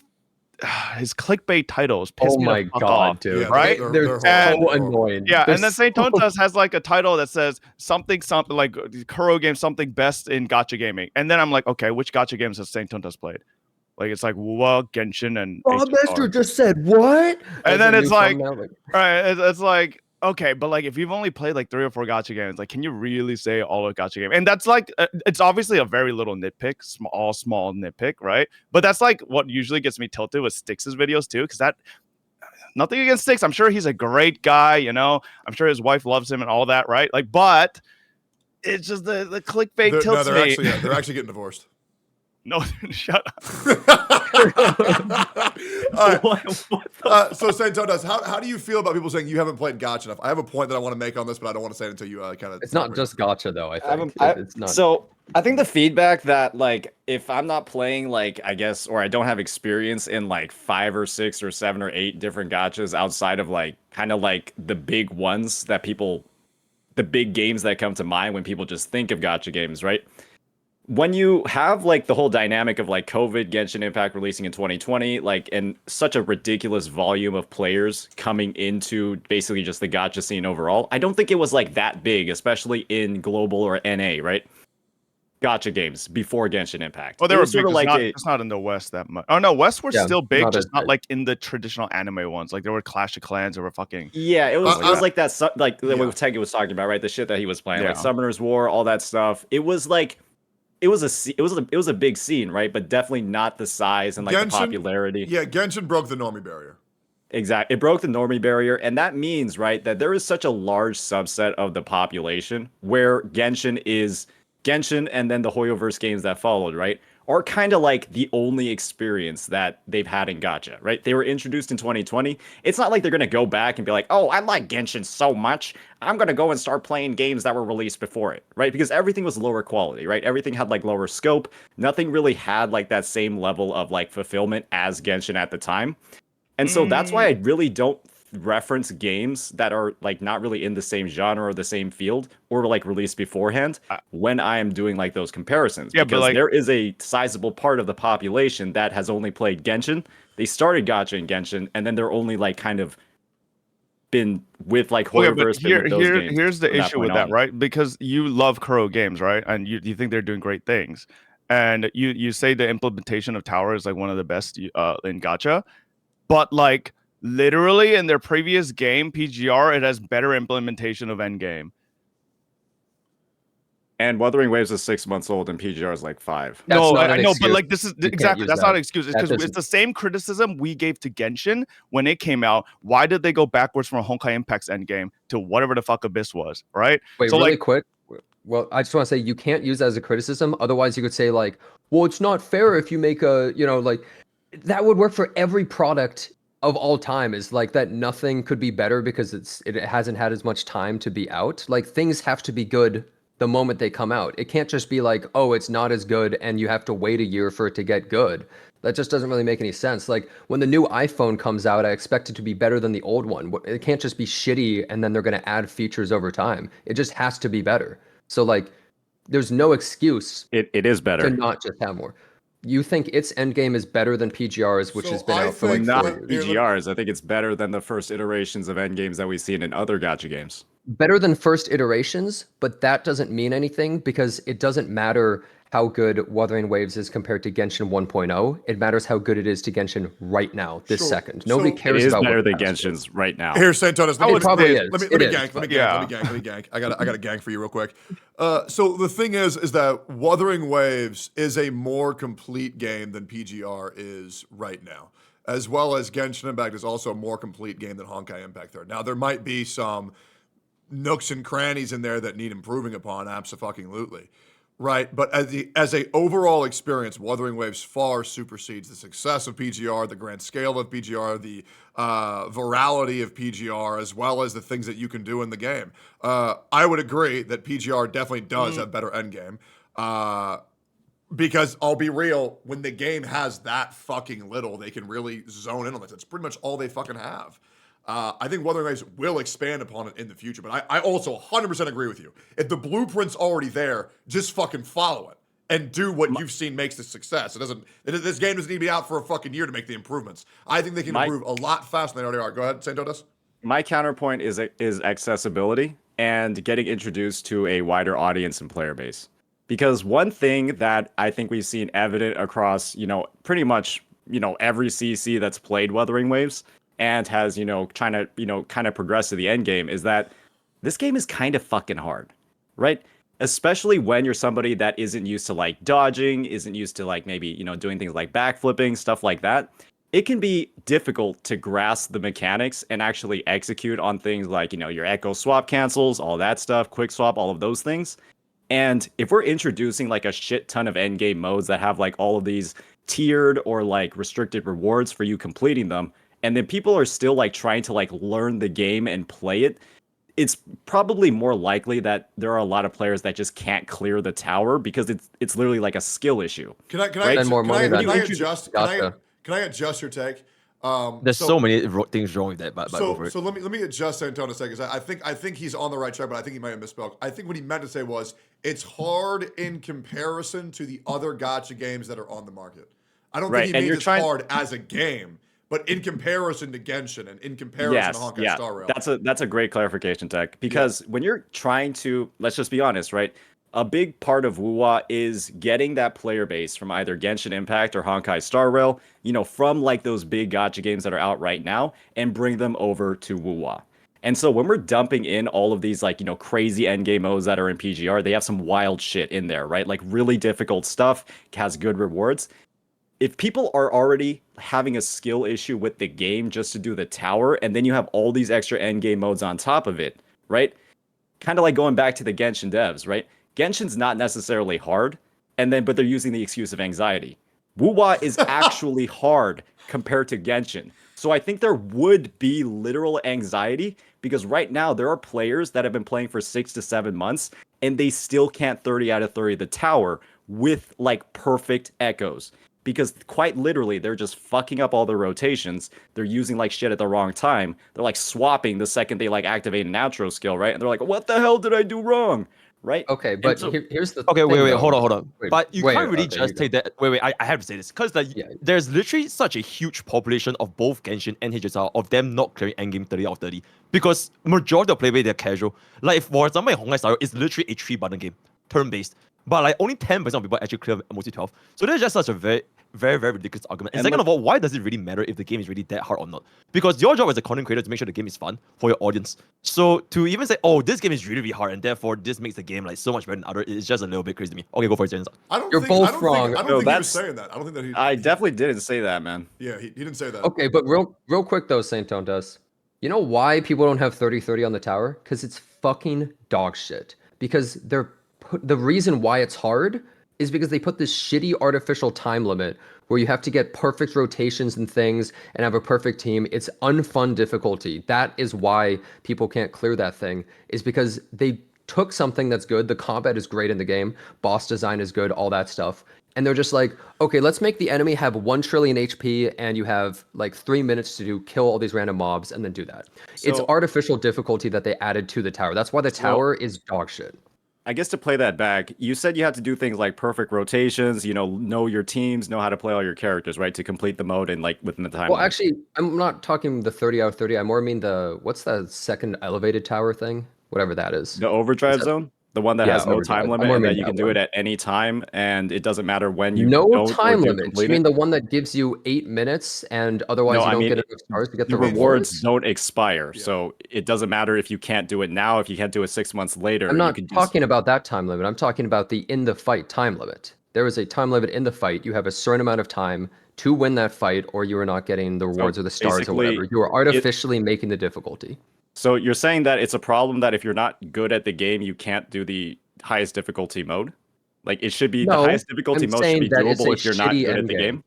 his clickbait titles piss me the fuck off, dude. Yeah, right? They're so annoying. Yeah, They're and then Saint Tontas has like a title that says something like Kuro game something best in gacha gaming, and then I'm like, okay, which gacha games has Saint Tontas played? Like it's like Wuwa, Genshin, and Master just said what? and then it's like, right? It's like Okay, but like if you've only played like 3 or 4 gacha games, like can you really say all a gacha game? And that's like it's obviously a very little nitpick, small nitpick, right? But that's like what usually gets me tilted with Styx's videos too, because that nothing against Styx. I'm sure he's a great guy, you know. I'm sure his wife loves him and all that, right? Like, but it's just the clickbait tilts they're me. they're actually getting divorced. No, shut up. So Santodas, how do you feel about people saying you haven't played Gacha enough? I have a point that I want to make on this, but I don't want to say it until you kind of. It's not just Gacha though. I think it's not. So I think the feedback that like if I'm not playing like I guess or I don't have experience in like 5 or 6 or 7 or 8 different gachas outside of like kind of like the big ones that people, the big games that come to mind when people just think of gacha games, right? When you have like the whole dynamic of like COVID, Genshin Impact releasing in 2020, like and such a ridiculous volume of players coming into basically just the gacha scene overall, I don't think it was like that big, especially in global or NA, right? Gacha games before Genshin Impact. Oh, they It were was big. sort of like It's not in the West that much. Oh no, West were Yeah, still big, not just as not big. like in the traditional anime ones. Like there were Clash of Clans, there were fucking yeah, it was like that like Yeah. what Tegi was talking about, right? The shit that he was playing, like Yeah. Summoner's War, all that stuff. It was like it was a big scene, right? But definitely not the size and like the Genshin- popularity. Yeah, Genshin broke the normie barrier. Exactly. It broke the normie barrier, and that means, right, that there is such a large subset of the population where Genshin and then the Hoyoverse games that followed, right, are kind of like the only experience that they've had in Gacha, right? They were introduced in 2020. It's not like they're going to go back and be like, oh, I like Genshin so much, I'm going to go and start playing games that were released before it, right? Because everything was lower quality, right? Everything had like lower scope. Nothing really had like that same level of like fulfillment as Genshin at the time. And so that's why I really don't reference games that are like not really in the same genre or the same field or like released beforehand when I am doing like those comparisons. Yeah, but, because like- there is a sizable part of the population that has only played Genshin. They started Gacha in Genshin, and then they're only like kind of been with like Okay, but Hoyoverse, been with those games here's the from that issue with point that, on. right? Because you love Kuro games, right? And you think they're doing great things. And you say the implementation of Tower is like one of the best in Gacha. But like literally in their previous game, PGR, it has better implementation of Endgame. And Wuthering Waves is 6 months old, and PGR is like 5. That's No, not I an know, but excuse. like this is You can't exactly use that's that. not an excuse. It's That because doesn't- it's the same criticism we gave to Genshin when it came out. Why did they go backwards from Honkai Impact's Endgame to whatever the fuck Abyss was, right? Wait, so really like, quick. Well, I just want to say you can't use that as a criticism. Otherwise, you could say like, well, it's not fair if you make a, like that would work for every product of all time. Is like that nothing could be better because it hasn't had as much time to be out. Like things have to be good the moment they come out. It can't just be like, oh, it's not as good and you have to wait a year for it to get good. That just doesn't really make any sense. Like when the new iPhone comes out, I expect it to be better than the old one. It can't just be shitty and then they're going to add features over time. It just has to be better. So like there's no excuse It is to better. not just have more. You think its endgame is better than PGR's, which So has been I out for like think Not 4 that- years. PGRs. I think it's better than the first iterations of endgames that we've seen in other gacha games. Better than first iterations, but that doesn't mean anything because it doesn't matter how good Wuthering Waves is compared to Genshin 1.0. It matters how good it is to Genshin right now, this Sure. second. Nobody So- It cares is about better what than the past was. Genshin's right now. Here's Santonas. It probably is. Let me It is, gank. Let but- me gank. I got a gank for you real quick. So the thing is that Wuthering Waves is a more complete game than PGR is right now, as well as Genshin Impact is also a more complete game than Honkai Impact 3. Now there might be some nooks and crannies in there that need improving upon, absolutely. Right, but as a overall experience, Wuthering Waves far supersedes the success of PGR, the grand scale of PGR, the virality of PGR, as well as the things that you can do in the game. I would agree that PGR definitely does have better endgame. Because I'll be real, when the game has that fucking little, they can really zone in on this. That's pretty much all they fucking have. I think Wuthering Waves will expand upon it in the future, but I also 100% agree with you. If the blueprint's already there, just fucking follow it and do what you've seen makes the success. This game doesn't need to be out for a fucking year to make the improvements. I think they can improve a lot faster than they already are. Go ahead, Santodas. My counterpoint is accessibility and getting introduced to a wider audience and player base. Because one thing that I think we've seen evident across, pretty much, every CC that's played Wuthering Waves and has, trying to, kind of progress to the end game is that this game is kind of fucking hard, right? Especially when you're somebody that isn't used to like dodging, isn't used to like maybe, doing things like backflipping, stuff like that. It can be difficult to grasp the mechanics and actually execute on things like, your echo swap cancels, all that stuff, quick swap, all of those things. And if we're introducing like a shit ton of endgame modes that have like all of these tiered or like restricted rewards for you completing them, and then people are still like trying to like learn the game and play it, it's probably more likely that there are a lot of players that just can't clear the tower because it's literally like a skill issue. Can I adjust your take? There's so many things wrong with that, but so let me adjust Antonio a second. I think he's on the right track, but I think he might have misspoke. I think what he meant to say was it's hard in comparison to the other gacha games that are on the market. I don't think he means it's hard as a game, but in comparison to Genshin and in comparison to Honkai Star Rail. That's a great clarification, Tech, because when you're trying to, let's just be honest, right? A big part of WuWa is getting that player base from either Genshin Impact or Honkai Star Rail, from like those big gacha games that are out right now and bring them over to WuWa. And so when we're dumping in all of these like, crazy endgame modes that are in PGR, they have some wild shit in there, right? Like really difficult stuff, has good rewards. If people are already having a skill issue with the game just to do the tower, and then you have all these extra endgame modes on top of it, right? Kind of like going back to the Genshin devs, right? Genshin's not necessarily hard, but they're using the excuse of anxiety. WuWa is actually hard compared to Genshin. So I think there would be literal anxiety because right now there are players that have been playing for 6 to 7 months and they still can't 30 out of 30 the tower with like perfect echoes. Because quite literally, they're just fucking up all their rotations. They're using like shit at the wrong time. They're like swapping the second they like activate an outro skill, right? And they're like, what the hell did I do wrong? Right? Okay, but here's the okay, thing, wait, though. hold on. But you can't really okay, just take that. Wait, I have to say this because there's literally such a huge population of both Genshin and HSR of them not clearing endgame 30 out of 30 because majority of players they're casual. Like for example, in Honkai Star Rail, it's literally a 3-button game, turn-based. But like only 10% of people actually clear mostly 12. So there's just such a very ridiculous argument. And second of all, why does it really matter if the game is really that hard or not? Because your job as a content creator is to make sure the game is fun for your audience. So to even say, oh, this game is really, really hard and therefore this makes the game like so much better than other, it's just a little bit crazy to me. Okay, go for it, James. You're both wrong. I don't think he was saying that. I don't think that he. I definitely didn't say that, man. Yeah, he didn't say that. Okay, but real quick though, Saint does. You know why people don't have 30-30 on the tower? Because it's fucking dog shit. Because the reason why it's hard is because they put this shitty artificial time limit where you have to get perfect rotations and things and have a perfect team. It's unfun difficulty. That is why people can't clear that thing, is because they took something that's good. The combat is great in the game. Boss design is good, all that stuff. And they're just like, okay, let's make the enemy have 1 trillion HP and you have like 3 minutes to kill all these random mobs and then do that. It's artificial difficulty that they added to the tower. That's why the tower is dog shit. I guess to play that back, you said you have to do things like perfect rotations, know your teams, know how to play all your characters, right? To complete the mode and like within the time. Well, actually, I'm not talking the 30 out of 30. I more mean what's the second elevated tower thing? Whatever that is. The overdrive zone? The one that has no time limit and that you can do it at any time and it doesn't matter when you No time limit. You mean the one that gives you 8 minutes and otherwise you don't get enough stars to get the rewards don't expire. Yeah. So it doesn't matter if you can't do it now, if you can't do it 6 months later. I'm not talking about that time limit. I'm talking about the in the fight time limit. There is a time limit in the fight. You have a certain amount of time to win that fight or you are not getting the rewards or the stars or whatever. You are artificially making the difficulty. So you're saying that it's a problem that if you're not good at the game, you can't do the highest difficulty mode? Like it should be the highest difficulty mode should be doable if you're not good at the game?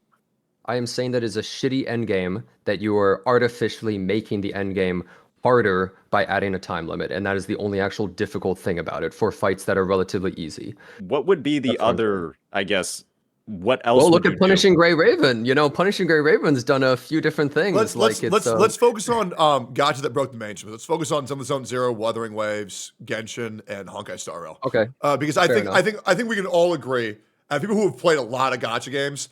I am saying that is a shitty end game that you are artificially making the end game harder by adding a time limit. And that is the only actual difficult thing about it for fights that are relatively easy. What would be the other, I guess, what else? Well, look at Punishing Gray Raven. Punishing Gray Raven's done a few different things. Let's focus on Gacha that broke the mainstream. Let's focus on some of Zone Zero, Wuthering Waves, Genshin, and Honkai Star Rail. Okay. Because I think we can all agree, people who have played a lot of Gacha games,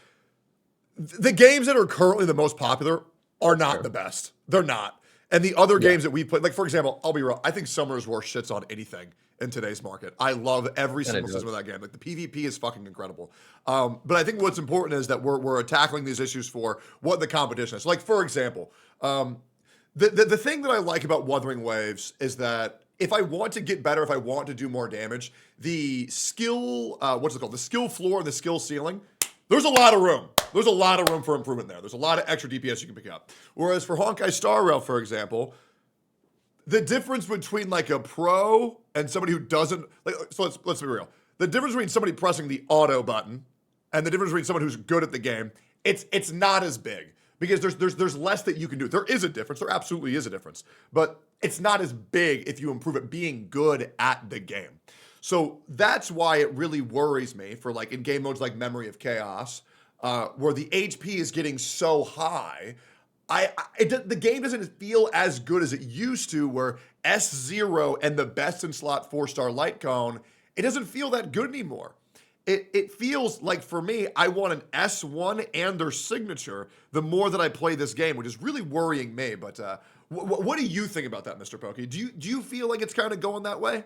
the games that are currently the most popular are not the best. They're not. And the other games that we played, like for example, I'll be real, I think Summer's War shits on anything in today's market. I love every single system of that game. Like the PvP is fucking incredible. But I think what's important is that we're tackling these issues for what the competition is. Like for example, the thing that I like about Wuthering Waves is that if I want to get better, if I want to do more damage, the skill, what's it called? The skill floor and the skill ceiling, there's a lot of room. There's a lot of room for improvement there. There's a lot of extra DPS you can pick up. Whereas for Honkai Star Rail, for example, the difference between like a pro and somebody who doesn't, like, so let's be real. The difference between somebody pressing the auto button and the difference between someone who's good at the game, it's not as big because there's less that you can do. There is a difference. There absolutely is a difference, but it's not as big if you improve at being good at the game. So that's why it really worries me for like in game modes like Memory of Chaos, where the HP is getting so high. The game doesn't feel as good as it used to, where S0 and the best in slot 4-star light cone, it doesn't feel that good anymore. It feels like for me, I want an S1 and their signature the more that I play this game, which is really worrying me. But what do you think about that, Mr. Pokey? Do you feel like it's kind of going that way?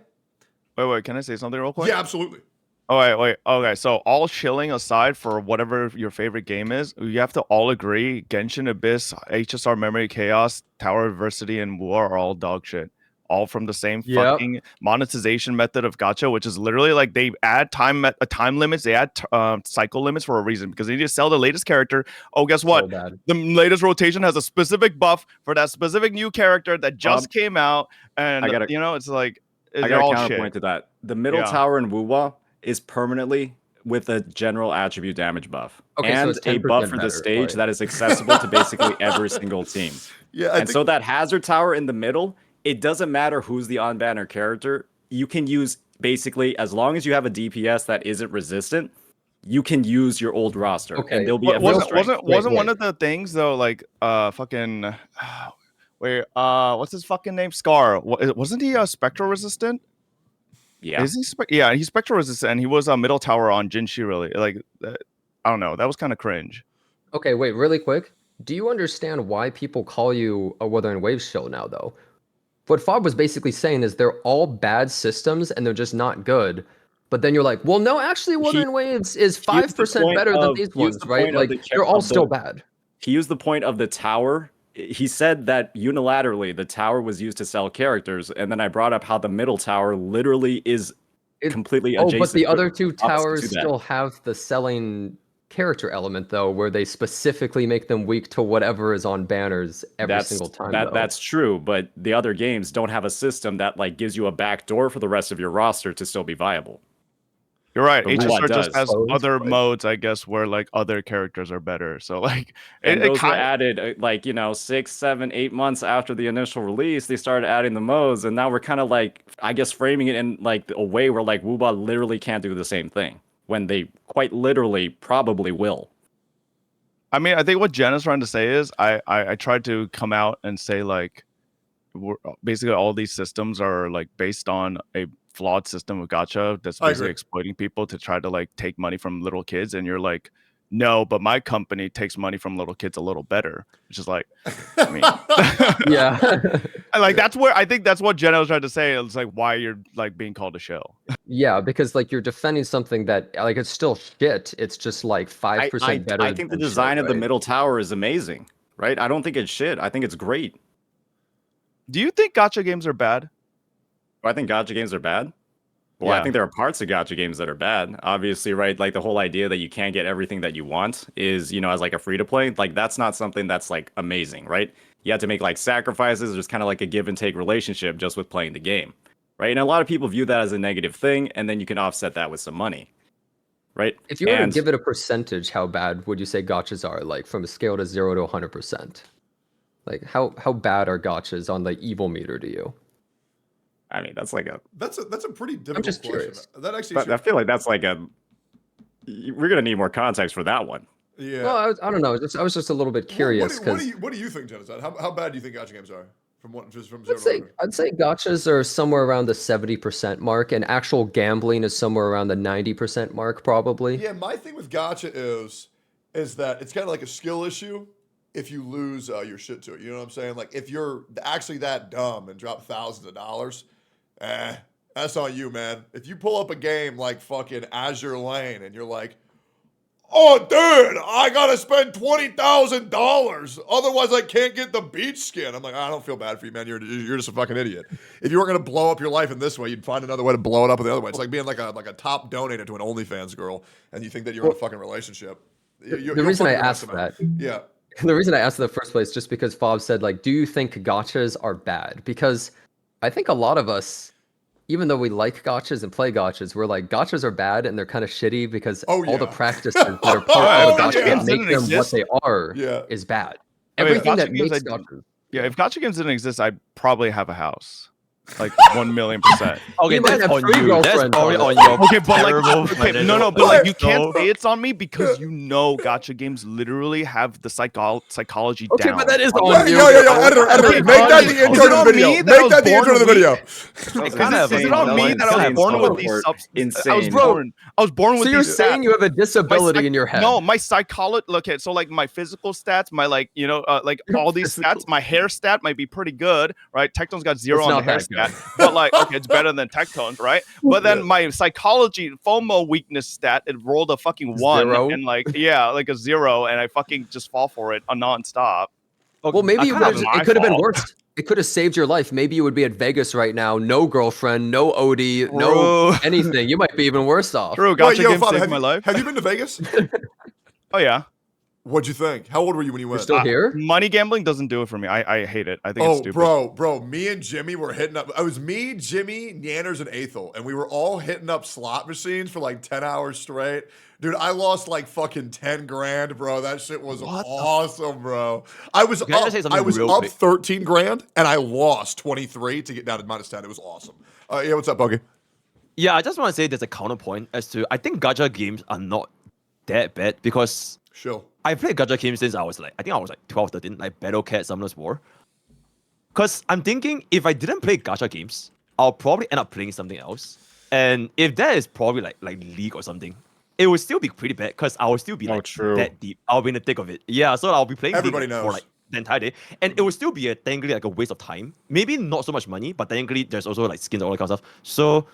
Wait, can I say something real quick? Yeah, absolutely. Oh, wait. Okay, so all shilling aside for whatever your favorite game is, you have to all agree Genshin Abyss, HSR Memory Chaos, Tower Adversity, and War are all dog shit. All from the same fucking monetization method of gacha, which is literally like they add time limits, they add cycle limits for a reason because they need to sell the latest character. Oh, guess what? So the latest rotation has a specific buff for that specific new character that just came out, and it's like I got a counterpoint to that. The middle tower in Wuwa is permanently with a general attribute damage buff and a buff for the stage that is accessible to basically every single team. Yeah, so that hazard tower in the middle, it doesn't matter who's the on-banner character. You can use basically, as long as you have a DPS that isn't resistant, you can use your old roster, and they'll be wasn't one of the things though, like fucking wait, what's his fucking name? Scar. Wasn't he spectral resistant? Yeah. Is he? He's spectral resistant, and he was a middle tower on Jinshi. Really, like I don't know. That was kind of cringe. Okay, wait, really quick. Do you understand why people call you a Wuthering Waves shill now, though? What Fob was basically saying is they're all bad systems and they're just not good. But then you're like, well, no, actually, Wuthering Waves is 5% better than these ones, right? Like, they're all still bad. He used the point of the tower. He said that unilaterally the tower was used to sell characters, and then I brought up how the middle tower literally is completely adjacent. Oh, but the other two towers still have the selling character element, though, where they specifically make them weak to whatever is on banners every single time. That's true, but the other games don't have a system that like gives you a back door for the rest of your roster to still be viable. You're right. HSR just has other modes, I guess, where like other characters are better. So like, those were added like 6, 7, 8 months after the initial release. They started adding the modes, and now we're kind of like, I guess, framing it in like a way where like Wuba literally can't do the same thing when they quite literally probably will. I mean, I think what Jen is trying to say is I tried to come out and say like, basically all these systems are like based on a flawed system of gacha that's basically exploiting people to try to like take money from little kids, and you're like, no, but my company takes money from little kids a little better, which is like, I mean, yeah. And like that's where I think that's what Jenna was trying to say. It's like why you're like being called a shill. Yeah, because like you're defending something that like it's still shit. It's just like 5% better. I think the design of the middle tower is amazing, right? I don't think it's shit. I think it's great. Do you think gacha games are bad? I think gacha games are bad. Well, I think there are parts of gacha games that are bad. Obviously, right? Like the whole idea that you can't get everything that you want is, as like a free to play. Like that's not something that's like amazing, right? You have to make like sacrifices. There's kind of like a give and take relationship just with playing the game, right? And a lot of people view that as a negative thing, and then you can offset that with some money, right? If you were to give it a percentage, how bad would you say gachas are? Like from a scale to 0 to 100%. Like how bad are gachas on the evil meter to you? I mean, that's a pretty difficult I'm just question. curious. That actually I feel like that's like we're gonna need more context for that one. Yeah. Well, I don't know. I was just a little bit curious. What do you think, Genocide? How bad do you think gacha games are? From 0 to 100? I'd say gachas are somewhere around the 70% mark, and actual gambling is somewhere around the 90% mark, probably. Yeah, my thing with gacha is that it's kind of like a skill issue. if you lose your shit to it. You know what I'm saying? Like if you're actually that dumb and drop thousands of dollars, that's on you, man. If you pull up a game like fucking Azure Lane and you're like, oh, dude, I gotta spend $20,000. Otherwise, I can't get the beach skin. I'm like, I don't feel bad for you, man. You're just a fucking idiot. If you weren't gonna blow up your life in this way, you'd find another way to blow it up in the other way. It's like being like a top donator to an OnlyFans girl, and you think that you're in a fucking relationship. The reason I asked that, yeah, the reason I asked in the first place, just because Fob said, like, do you think gachas are bad? Because I think a lot of us, even though we like gachas and play gachas, we're like, gachas are bad and they're kind of shitty because all the practices that are part of the gacha that make them what they are is bad. Everything that makes gachas. Yeah, if gacha games didn't exist, I'd probably have a house. Like 1,000,000%. Okay, You might that's have on 3 you. That's girlfriends probably on on it. your Okay, but terrible like, no, but like you can't say it's on me because you know gacha games literally have the psychology Okay, down. but that is Yo, on you. editor, make that the intro to the video. Make that the intro to the video. Is it on me that I was born with these substances? I was born with So you're these saying stats. you have a disability in your head? No, my psychology. Look at so like my physical stats, my like like all these stats. My hair stat might be pretty good, right? Tectone's got 0 It's on the not hair that good. stat, but like okay, it's better than Tectone's, right? But then my psychology FOMO weakness stat, it rolled a fucking 1 0? and like like a 0, and I fucking just fall for it nonstop. Well, maybe That's not my it could have been fault. worse. It could have saved your life. Maybe you would be at Vegas right now, no girlfriend, no OD, no anything. You might be even worse off. True, gacha games saved my life. Have you been to Vegas? Oh yeah. What'd you think? How old were you when you You're went? still here? Money gambling doesn't do it for me. I hate it. I think it's stupid. Bro, me and Jimmy were hitting up. It was me, Jimmy, Nanners, and Aethel, and we were all hitting up slot machines for like 10 hours straight. Dude, I lost like fucking 10 grand, bro. That shit was awesome, bro. I was Can I just say something real up quick? 13 grand, and I lost 23 to get down to -10. It was awesome. Yeah, what's up, Bogey? Yeah, I just want to say there's a counterpoint as to I think gacha games are not that bad because Chill. I played gacha games since I was like 12, 13, like Battle Cat, Summoner's War. Because I'm thinking if I didn't play gacha games, I'll probably end up playing something else. And if that is probably like League or something, it would still be pretty bad because I will still be like that deep. I'll be in the thick of it. Yeah, so I'll be playing Everybody League for knows. like the entire day. And it would still be technically like a waste of time. Maybe not so much money, but technically there's also like skins and all that kind of stuff. So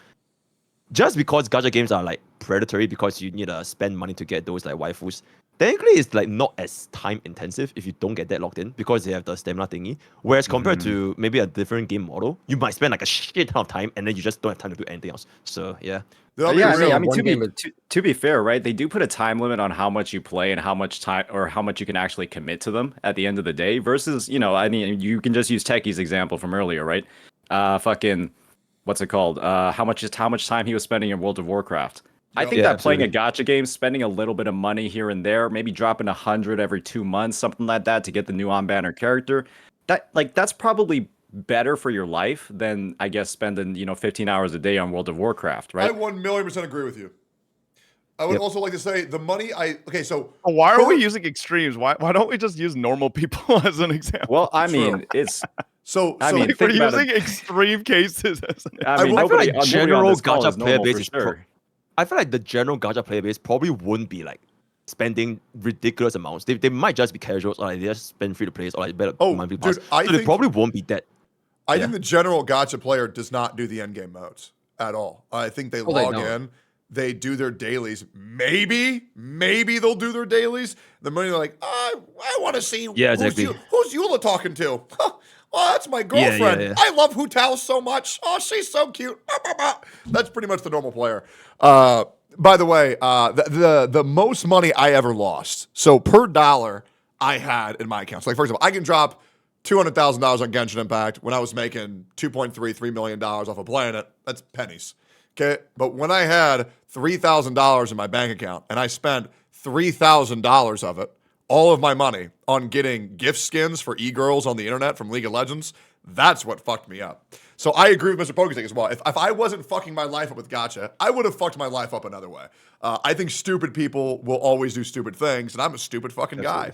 just because gacha games are like predatory because you need to spend money to get those like waifus, technically it's like not as time intensive if you don't get that locked in because they have the stamina thingy. Whereas compared to maybe a different game model, you might spend like a shit ton of time and then you just don't have time to do anything else. So yeah. Yeah, I mean, one game to be fair, right? They do put a time limit on how much you play and how much time or how much you can actually commit to them at the end of the day. Versus, I mean, you can just use Techie's example from earlier, right? Fucking, what's it called? How much time he was spending in World of Warcraft. I think that playing a gacha game, spending a little bit of money here and there, maybe dropping 100 every 2 months, something like that, to get the new on-banner character, that's probably better for your life than I guess spending 15 hours a day on World of Warcraft, right? I 1,000,000% agree with you. I would also like to say the money so why are we using extremes? Why don't we just use normal people as an example? Well, I mean, it's I mean, like we're think about using it. extreme cases as an I mean, I feel like nobody on general this call gacha is player normal base for is sure. I feel like the general gacha player base probably wouldn't be like spending ridiculous amounts. They might just be casuals or like they just spend free to plays or like better monthly pass. dude, So they probably won't be that. I think the general gacha player does not do the endgame modes at all. I think they log in, they do their dailies. Maybe they'll do their dailies. The money they're like, I want to see who's Eula talking to. Oh, that's my girlfriend. Yeah. I love Hu Tao so much. Oh, she's so cute. That's pretty much the normal player. By the way, the most money I ever lost. So per dollar I had in my account. So like for example, I can drop $200,000 on Genshin Impact when I was making $2.3 million off of playing it. That's pennies. Okay. But when I had $3,000 in my bank account and I spent $3,000 of it, all of my money, on getting gift skins for e-girls on the internet from League of Legends, that's what fucked me up. So I agree with Mr. Pokestick as well. If I wasn't fucking my life up with gacha, I would have fucked my life up another way. I think stupid people will always do stupid things, and I'm a stupid fucking guy.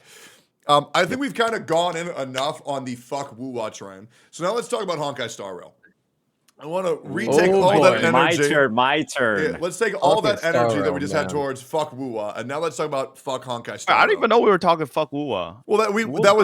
I think we've kind of gone in enough on the fuck woo-wah train. So now let's talk about Honkai Star Rail. I want to retake all boy. that energy. My turn. Yeah, let's take all that Honkai Star energy that we Rail, just had man. towards fuck Woo-Wah, and now let's talk about fuck Honkai Star I Rail. didn't even know we were talking fuck Woo-Wah. Well, Woo-Wah's that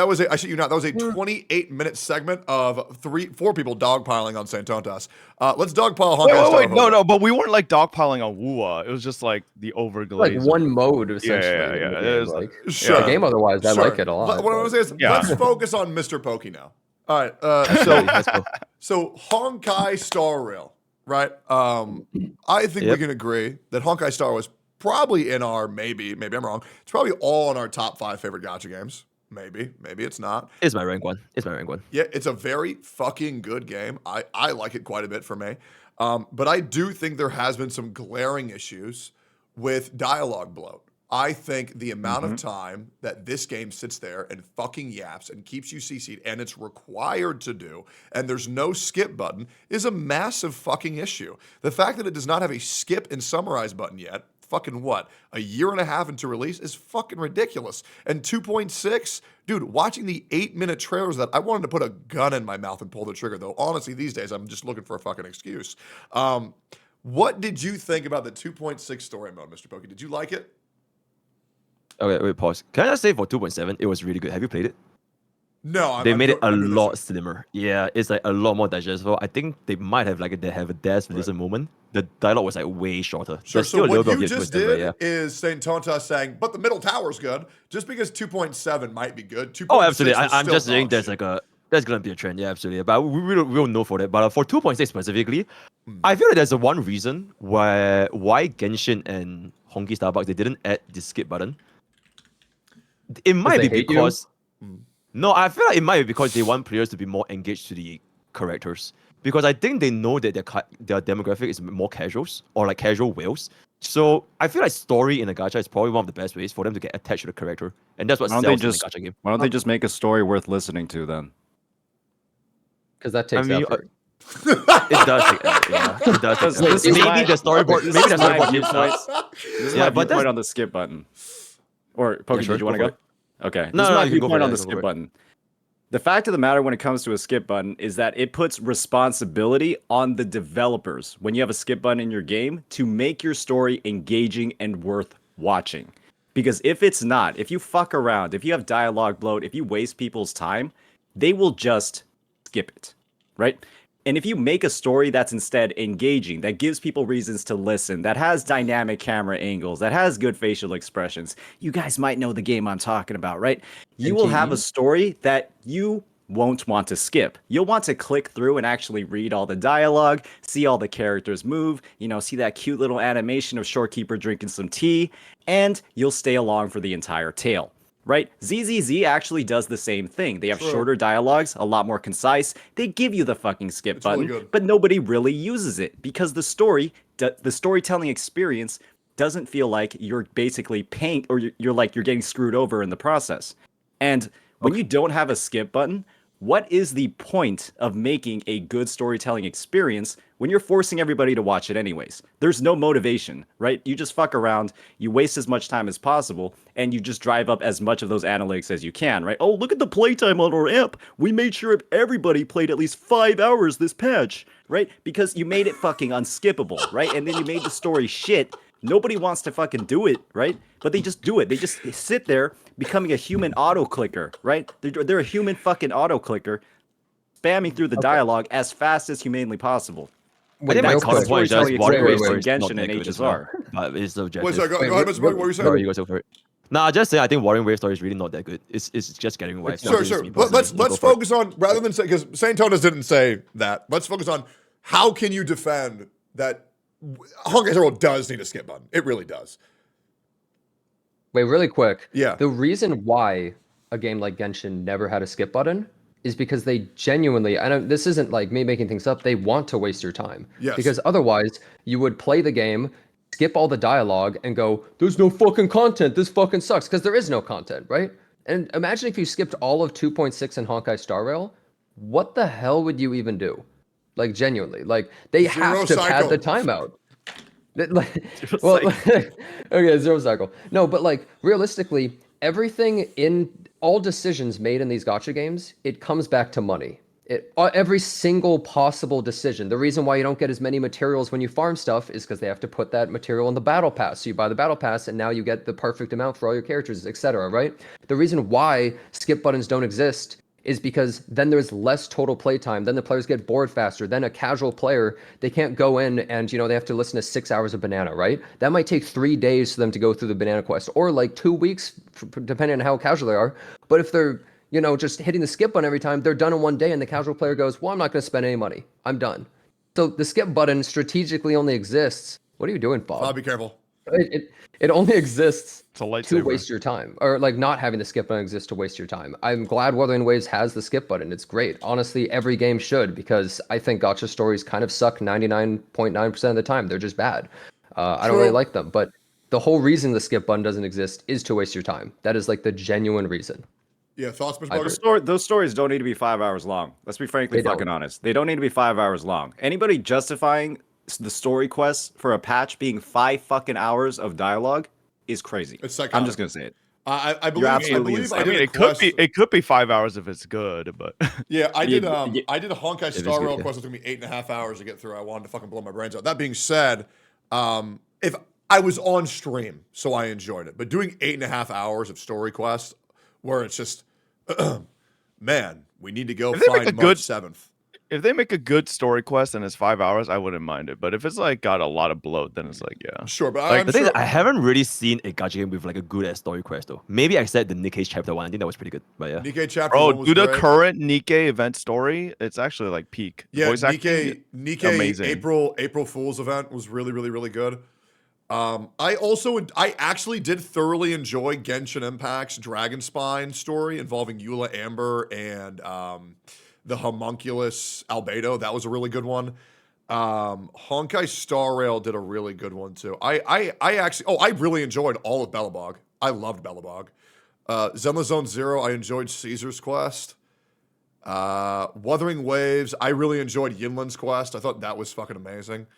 was great. I shit you not, that was a 28-minute segment of 4 people dogpiling on Santontas. Let's dogpile Honkai Star Wait, Rail. no, but we weren't like dogpiling on Woo-Wah. It was just like the overglaze. Like one mode essentially. yeah, in the yeah, it game, is, like Sure. the game otherwise, I like it a lot. What I want to say is, Yeah. let's focus on Mr. Pokey now. All right, Let's go. so Honkai Star Rail, right? I think we Yep. can agree that Honkai Star was probably in our maybe I'm wrong. It's probably all in our top 5 favorite gacha games. Maybe it's not. It's my rank one. Yeah, it's a very fucking good game. I like it quite a bit for me. But I do think there has been some glaring issues with dialogue bloat. I think the amount of time that this game sits there and fucking yaps and keeps you CC'd, and it's required to do, and there's no skip button, is a massive fucking issue. The fact that it does not have a skip and summarize button yet, fucking what, a year and a half into release, is fucking ridiculous. And 2.6, dude, watching the 8-minute trailers that I wanted to put a gun in my mouth and pull the trigger, though honestly these days I'm just looking for a fucking excuse. What did you think about the 2.6 story mode, Mr. Pokey? Did you like it? Okay, wait, pause. Can I just say for 2.7, it was really good. Have you played it? No, They made it a I knew this. lot slimmer. Yeah, it's like a lot more digestible. I think they might have like they have a death release moment. The dialogue was like way shorter. Sure. There's still So a little what bit you of just twisted, but did yeah. is Saint Tonta saying, but the middle tower's good. Just because 2.7 might be good, 2.6 Oh, absolutely. was I'm still just saying dog there's shit. like there's gonna be a trend. Yeah, absolutely. But we'll know for that. But for 2.6 specifically, I feel like there's a one reason why Genshin and Honkai Star Rail they didn't add the skip button. It might they be hate you? because no, I feel like it might be because they want players to be more engaged to the characters. Because I think they know that their demographic is more casuals or like casual whales. So I feel like story in a gacha is probably one of the best ways for them to get attached to the character, and that's what Why sells don't in they a just gacha game. Why don't they just make a story worth listening to then? Because that takes mean, effort. It does take effort, yeah. It does take This effort. is Maybe my- the storyboard. this Maybe is the my storyboard viewpoint. needs This is Yeah, my but viewpoint that's- on the skip button. Or Pokey, sure, did you want to go go? for Okay. No, This is no, my you can go for viewpoint it, on you the can go skip for it. button. The fact of the matter when it comes to a skip button is that it puts responsibility on the developers when you have a skip button in your game to make your story engaging and worth watching. Because if it's not, if you fuck around, if you have dialogue bloat, if you waste people's time, they will just skip it, right? And if you make a story that's instead engaging, that gives people reasons to listen, that has dynamic camera angles, that has good facial expressions, you guys might know the game I'm talking about, right? You will have a story that you won't want to skip. You'll want to click through and actually read all the dialogue, see all the characters move, see that cute little animation of Shorekeeper drinking some tea, and you'll stay along for the entire tale. Right? ZZZ actually does the same thing. They have True. shorter dialogues, a lot more concise. They give you the fucking skip It's really button, good. but nobody really uses it because the storytelling experience doesn't feel like you're basically paying or you're getting screwed over in the process. And when you don't have a skip button, what is the point of making a good storytelling experience when you're forcing everybody to watch it anyways? There's no motivation, right? You just fuck around, you waste as much time as possible, and you just drive up as much of those analytics as you can, right? Oh, look at the playtime on our app. We made sure everybody played at least 5 hours this patch, right? Because you made it fucking unskippable, right? And then you made the story shit. Nobody wants to fucking do it, right? But they just do it. They just sit there becoming a human auto clicker, right? They're a human fucking auto clicker, spamming through the dialogue as fast as humanly possible. I think my real quick. counterpoint is just Storytelling Warring experience Waves in is not Genshin that and good as well. HSR. But it's subjective. Wait, sorry, go Wait, ahead, real- Mr. Pokey, what were you saying? Sorry, you guys go for it. No, I just say I think Warring Wave story is really not that good. It's just getting away. Sure. Let's focus on, rather than say, because Saint Tonas didn't say that, let's focus on how can you defend that Honkai Star Rail does need a skip button. It really does. Wait, really quick. Yeah. The reason why a game like Genshin never had a skip button is because they genuinely, I don't, this isn't like me making things up, they want to waste your time. Yes. Because otherwise, you would play the game, skip all the dialogue, and go, there's no fucking content, this fucking sucks, because there is no content, right? And imagine if you skipped all of 2.6 in Honkai Star Rail, what the hell would you even do? Like, genuinely. Like, they have to pad the timeout. Well, okay, zero cycle. No, but like realistically, everything in all decisions made in these gacha games, it comes back to money. Every single possible decision. The reason why you don't get as many materials when you farm stuff is because they have to put that material in the battle pass. So you buy the battle pass, and now you get the perfect amount for all your characters, etc. Right? The reason why skip buttons don't exist is because then there's less total playtime. Then the players get bored faster. Then a casual player, they can't go in and they have to listen to 6 hours of banana. Right? That might take 3 days for them to go through the banana quest, or like 2 weeks, depending on how casual they are. But if they're just hitting the skip button every time, they're done in 1 day, and the casual player goes, well, I'm not going to spend any money. I'm done. So the skip button strategically only exists. What are you doing, Bob? Bob, be careful. It only exists It's a lightsaber. to waste your time, or like not having the skip button exist to waste your time. I'm glad Wuthering Waves has the skip button. It's great. Honestly, every game should, because I think gacha stories kind of suck 99.9% of the time. They're just bad. I don't really like them. But the whole reason the skip button doesn't exist is to waste your time. That is like the genuine reason. Yeah, thoughts, Mr. I Bugger? Those stories don't need to be 5 hours long. Let's be frankly They fucking don't. honest. They don't need to be 5 hours long. Anybody justifying the story quests for a patch being 5 fucking hours of dialogue is crazy. It's psychotic. I'm just gonna say it. I believe absolutely I insane. I did mean, a quest. it could be 5 hours if it's good, but Yeah, I did. Yeah, yeah. I did a Honkai is Star good, Rail yeah. quest. It took me 8.5 hours to get through. I wanted to fucking blow my brains out. That being said, if I was on stream, so I enjoyed it. But doing 8.5 hours of story quests, where it's just, man, we need to go If they make find a March good- 7th. if they make a good story quest and it's 5 hours, I wouldn't mind it. But if it's like got a lot of bloat, then it's like, yeah. Sure, but Like, I'm The thing sure. is, I haven't really seen a gacha game with like a good ass story quest though. Maybe except the Nikkei's chapter 1. I think that was pretty good. But yeah. Nikkei chapter Bro, 1 was do the great. current Nikkei event story, it's actually like peak. The Yeah, voice acting, Nikkei amazing. April Fool's event was really, really, really good. I actually did thoroughly enjoy Genshin Impact's Dragon Spine story involving Eula Amber and the homunculus Albedo. That was a really good one. Honkai Star Rail did a really good one too. I really enjoyed all of Belobog. I loved Belobog. Zenless Zone Zero, I enjoyed Caesar's Quest. Wuthering Waves, I really enjoyed Yinlin's Quest. I thought that was fucking amazing.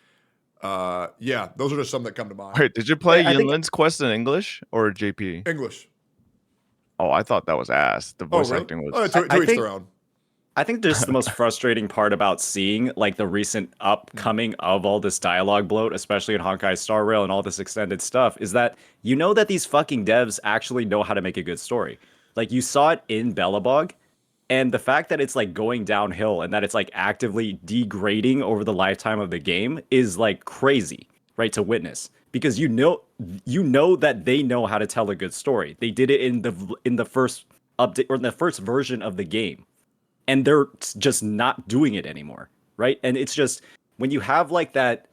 Yeah, those are just some that come to mind. Wait, did you play I think- Yinlin's quest in English or JP? English. Oh, I thought that was ass. The voice really? acting was. Oh, to I each think- their own. I think just the most frustrating part about seeing like the recent upcoming of all this dialogue bloat, especially in Honkai Star Rail and all this extended stuff, is that that these fucking devs actually know how to make a good story. Like you saw it in Belobog, and the fact that it's like going downhill and that it's like actively degrading over the lifetime of the game is like crazy, right, to witness. Because you know that they know how to tell a good story. They did it in the first update or in the first version of the game. And they're just not doing it anymore, right? And it's just when you have like that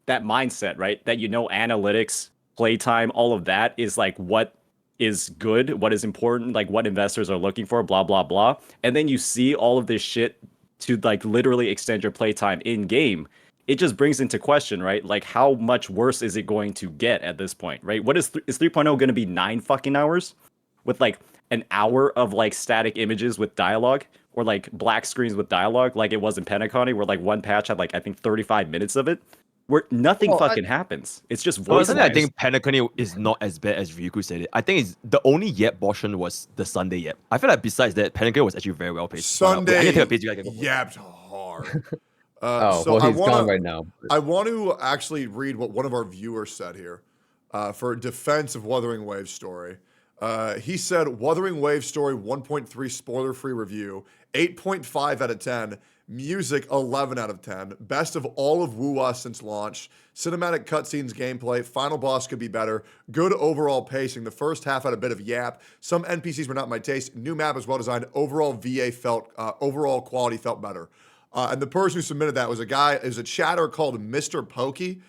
mindset, right? That analytics, playtime, all of that is like what is good, what is important, like what investors are looking for, blah blah blah. And then you see all of this shit to like literally extend your playtime in game. It just brings into question, right? Like how much worse is it going to get at this point, right? What is 3.0 going to be 9 fucking hours with like an hour of like static images with dialogue, or like black screens with dialogue, like it was in Pentacon, where like one patch had like I think 35 minutes of it, where nothing fucking happens. It's just voice Personally, I lines. think Penacony is not as bad as Ryuku said it. I think it's the only yep portion was the Sunday yep. I feel like besides that, Penacony was actually very well paced. Sunday I can take a page. You guys can go for it. yapped hard. He's gone right now. I want to actually read what one of our viewers said here for defense of Wuthering Waves story. He said, Wuthering Waves story 1.3 spoiler-free review, 8.5 out of 10, music 11 out of 10, best of all of Woo-Wah since launch, cinematic cutscenes, gameplay, final boss could be better, good overall pacing, the first half had a bit of yap, some NPCs were not my taste, new map is well designed, overall quality felt better. And the person who submitted that was a chatter called Mr. Pokey.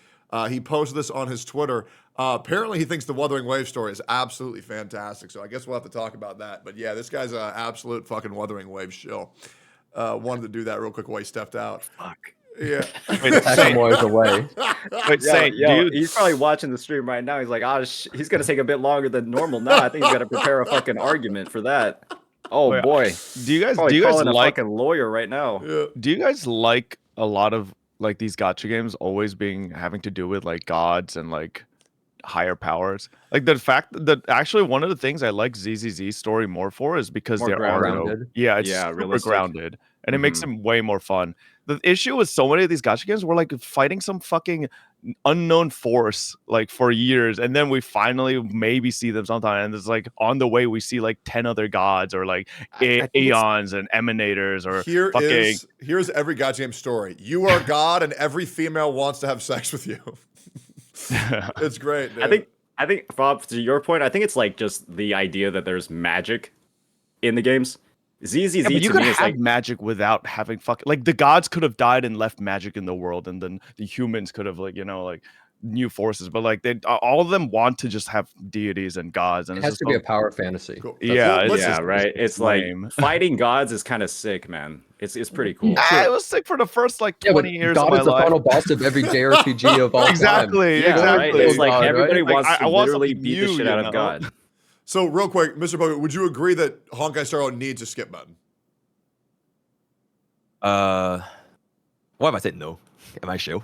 He posted this on his Twitter. Apparently, he thinks the Wuthering Waves story is absolutely fantastic. So I guess we'll have to talk about that. But yeah, this guy's an absolute fucking Wuthering Waves shill. Wanted to do that real quick while he stepped out. Fuck. Yeah. Wait, Saint, More away. wait, Saint, do you, He's probably watching the stream right now. He's like, he's gonna take a bit longer than normal. Now I think he's gotta prepare a fucking argument for that. Oh Wait, boy, do you guys probably calling a like fucking lawyer right now? Yeah. do you guys like a lot of like these gacha games always having to do with like gods and like higher powers. Like the fact that actually one of the things I like ZZZ story more for is because More there are no, grounded. yeah, it's Yeah, super realistic. grounded and it makes Mhm. it way more fun. The issue with so many of these gacha games, we're like fighting some fucking unknown force like for years, and then we finally maybe see them sometime, and it's like on the way we see like 10 other gods or like I think it's aeons and emanators or fucking Here's every gacha game story. You are God, and every female wants to have sex with you. It's great, dude. I think Bob, to your point, I think it's like just the idea that there's magic in the games. ZZZ yeah, but you to could me is have like magic without having fucking like the gods could have died and left magic in the world, and then the humans could have like like new forces, but like they all of them want to just have deities and gods, and It it's has just to be a power fantasy. Cool. yeah, Well, it's yeah, just right. It's like lame. fighting gods is kind of sick, man. It's pretty cool. I was sick for the first like Yeah, but 20 years God of my is the life. final boss of every JRPG of all time. Exactly, Yeah, right. exactly. It's like God, right? everybody Like, wants to I want literally something beat the new, shit you out of know? God. So real quick, Mr. Pogo, would you agree that Honkai Star Rail needs a skip button? What if I said no? Am I shill?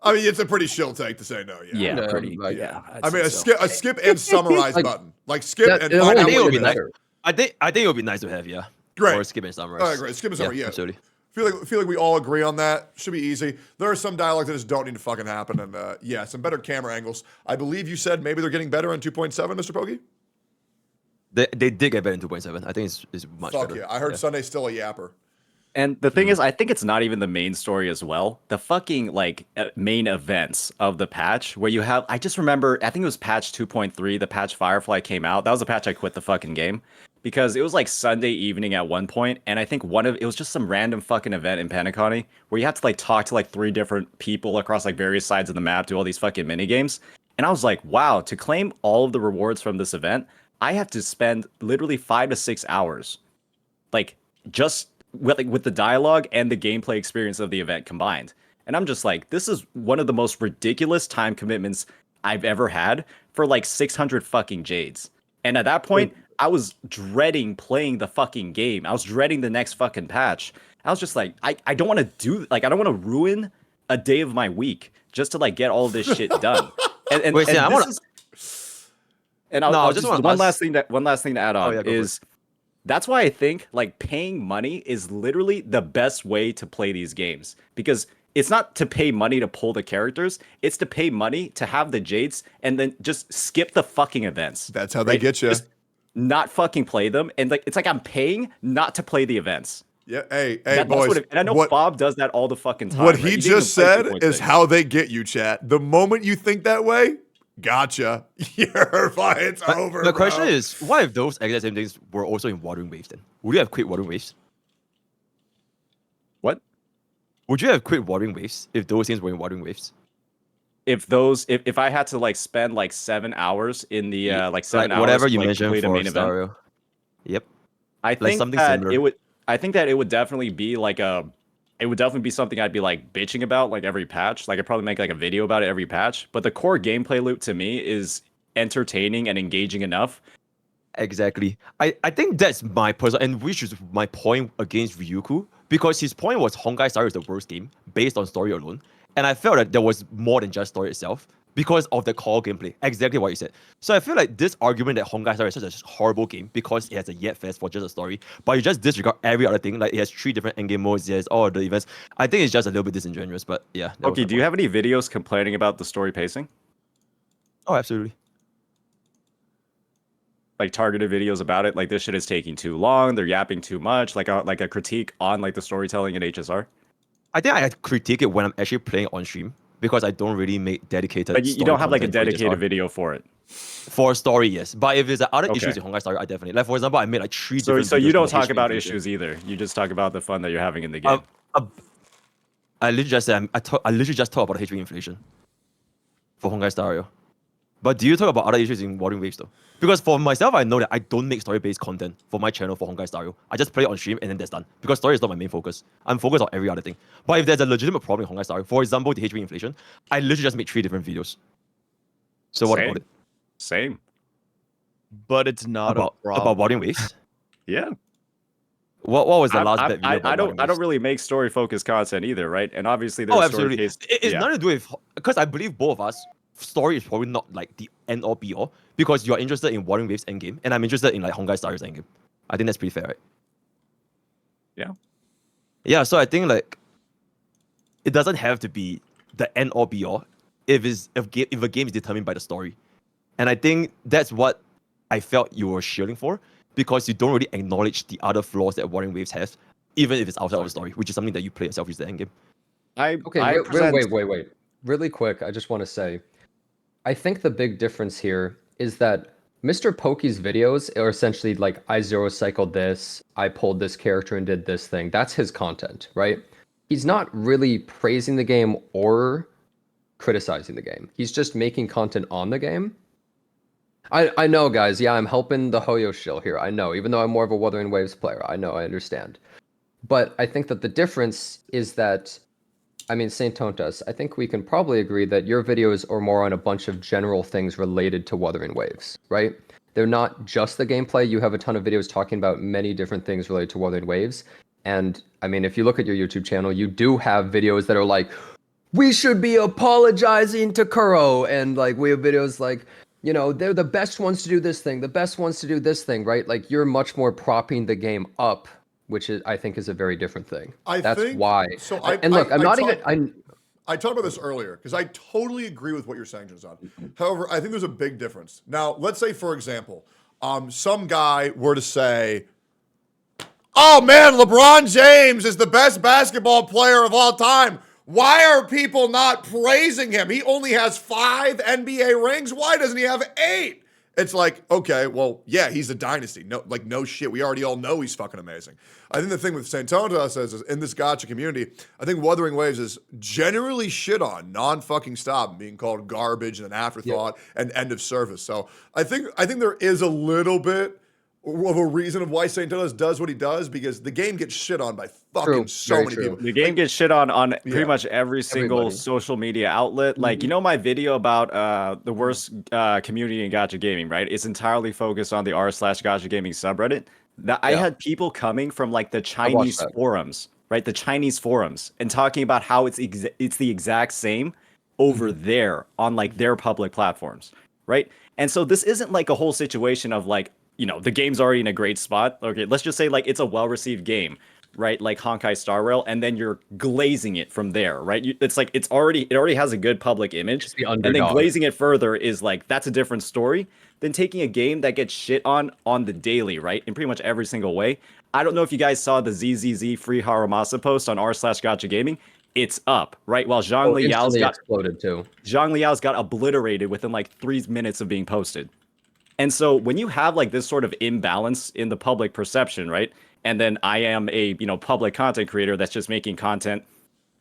I mean, it's a pretty shill take to say no. Yeah. No, pretty. like- Yeah, I mean, a skip and summarize Like, button. Like skip That- and it find only out think it what would you be missed. nice. I think it would be nice to have, yeah. Great. Or skip and summarize. All right, great. Skip and summary. Yeah. Absolutely. Feel like we all agree on that. Should be easy. There are some dialogues that just don't need to fucking happen, and yeah, some better camera angles. I believe you said maybe they're getting better on 2.7, Mr. Poggy. They did get better in 2.7. I think it's much Fuck better. yeah! I heard Sunday's still a yapper. And the thing is, I think it's not even the main story as well. The fucking like main events of the patch where you have, I just remember, I think it was patch 2.3, the patch Firefly came out. That was the patch I quit the fucking game because it was like Sunday evening at one point, and I think it was just some random fucking event in Paniconi where you have to like talk to like 3 different people across like various sides of the map, do all these fucking mini games. And I was like, wow, to claim all of the rewards from this event, I have to spend literally 5 to 6 hours, like just with the dialogue and the gameplay experience of the event combined. And I'm just like, this is one of the most ridiculous time commitments I've ever had for like 600 fucking jades. And at that point, I was dreading playing the fucking game. I was dreading the next fucking patch. I was just like, I don't want to do, like, I don't want to ruin a day of my week just to like get all of this shit done. And Wait, and I this wanna- is, and I'll, No, I I'll just just wanna one ask- last thing to add on yeah, go for it. is that's why I think like paying money is literally the best way to play these games, because it's not to pay money to pull the characters, it's to pay money to have the jades and then just skip the fucking events. That's how they right? get you. Just not fucking play them, and like it's like I'm paying not to play the events. Yeah. Hey, That's boys. and I know what Bob does that all the fucking time. what right? he You didn't just even play said 2.6. is how they get you, chat. The moment you think that way, gotcha. Your fight's But over. the question bro. is, what if those exact same things were also in Watering Waves then? Would you have quit Watering Waves? What? Would you have quit Watering Waves if those things were in Watering Waves? If I had to like spend like 7 hours in the like 7 hours whatever to, you like, mentioned complete a for main event, Star Rail. Yep. I think something that similar. I think that it would definitely be like it would definitely be something I'd be like bitching about like every patch. Like I'd probably make like a video about it every patch. But the core gameplay loop to me is entertaining and engaging enough. Exactly. I think that's my personal, and which is my point against Ryuku, because his point was Honkai Star Rail is the worst game based on story alone. And I felt that there was more than just story itself because of the core gameplay. Exactly what you said. So I feel like this argument that Honkai Star Rail is such a horrible game because it has a yet fest for just a story, but you just disregard every other thing. Like it has 3 different endgame modes, it has all the events. I think it's just a little bit disingenuous, but yeah. Okay, do you have any videos complaining about the story pacing? Oh, absolutely. Like targeted videos about it? Like this shit is taking too long, they're yapping too much, like a critique on like the storytelling in HSR? I think I critique it when I'm actually playing on stream because I don't really make dedicated. Like you story don't have like a content for dedicated HSR. video for it. For a story, yes. But if there's other Okay. issues in Honkai Star Rail, I definitely. Like for example, I made like 3 So different. so videos you don't for the talk HP about inflation. issues either. You just talk about the fun that you're having in the game. I literally just said I literally just talk about HP inflation for Honkai Star Rail. But do you talk about other issues in Watering Waves though? Because for myself, I know that I don't make story-based content for my channel for Honkai Star Rail. I just play it on stream and then that's done. Because story is not my main focus. I'm focused on every other thing. But if there's a legitimate problem in Honkai Star Rail, for example, the HP inflation, I literally just make 3 different videos. So what Same. about it? Same. But it's not About a problem. Watering Waves? Yeah. What was the last I bit video about Watering don't Waves? really make story focused content either, right? And obviously there's Oh, story absolutely. case. It's yeah. nothing to do with, because I believe both of us story is probably not like the end all be all because you're interested in Wuthering Waves Endgame, and I'm interested in like Honkai Star Rail Endgame. I think that's pretty fair, right? Yeah. Yeah, so I think like it doesn't have to be the end all be all if a game is determined by the story. And I think that's what I felt you were shielding for, because you don't really acknowledge the other flaws that Wuthering Waves has, even if it's outside of the story, which is something that you play yourself, which is the endgame. Wait. Really quick, I just want to say, I think the big difference here is that Mr. Pokey's videos are essentially like, I zero cycled this, I pulled this character and did this thing. That's his content, right? He's not really praising the game or criticizing the game. He's just making content on the game. I know, guys. Yeah, I'm helping the Hoyo shill here. I know, even though I'm more of a Wuthering Waves player. I know, I understand. But I think that the difference is that, I mean, Saint Tontas, I think we can probably agree that your videos are more on a bunch of general things related to Wuthering Waves, right? They're not just the gameplay. You have a ton of videos talking about many different things related to Wuthering Waves. And I mean, if you look at your YouTube channel, you do have videos that are like, we should be apologizing to Kuro. And like, we have videos like, you know, they're the best ones to do this thing, the best ones to do this thing, right? Like, you're much more propping the game up, which is, I think, is a very different thing. That's why. So and look, I'm not even. I talked about this earlier because I totally agree with what you're saying, Jazan. However, I think there's a big difference. Now, let's say, for example, some guy were to say, "Oh man, LeBron James is the best basketball player of all time. Why are people not praising him? He only has 5 NBA rings. Why doesn't he have 8?" It's like, okay, well, yeah, he's a dynasty. No shit. We already all know he's fucking amazing. I think the thing with Saint Tontas is in this gacha community, I think Wuthering Waves is generally shit on, non-fucking stop, being called garbage and an afterthought and end of service. So I think there is a little bit of a reason of why Saint Tontas does what he does, because the game gets shit on by fucking so many people. The game gets shit on pretty much every single social media outlet. Like, you know, my video about the worst community in gacha gaming, right? It's entirely focused on the r/gacha gaming subreddit. I had people coming from like the Chinese forums, right? The Chinese forums, and talking about how it's the exact same over there on like their public platforms, right? And so this isn't like a whole situation of like, you know, the game's already in a great spot. Okay, let's just say like it's a well-received game, right? Like Honkai Star Rail, and then you're glazing it from there, right? It's like it already has a good public image, and then glazing it further is like, that's a different story than taking a game that gets shit on the daily, right? In pretty much every single way. I don't know if you guys saw the ZZZ free Haramasa post on r/gacha gaming. It's up, right? While Zhang Liao's got exploded too. Zhang Liao's got obliterated within like 3 minutes of being posted. And so when you have like this sort of imbalance in the public perception, right? And then I am a, you know, public content creator that's just making content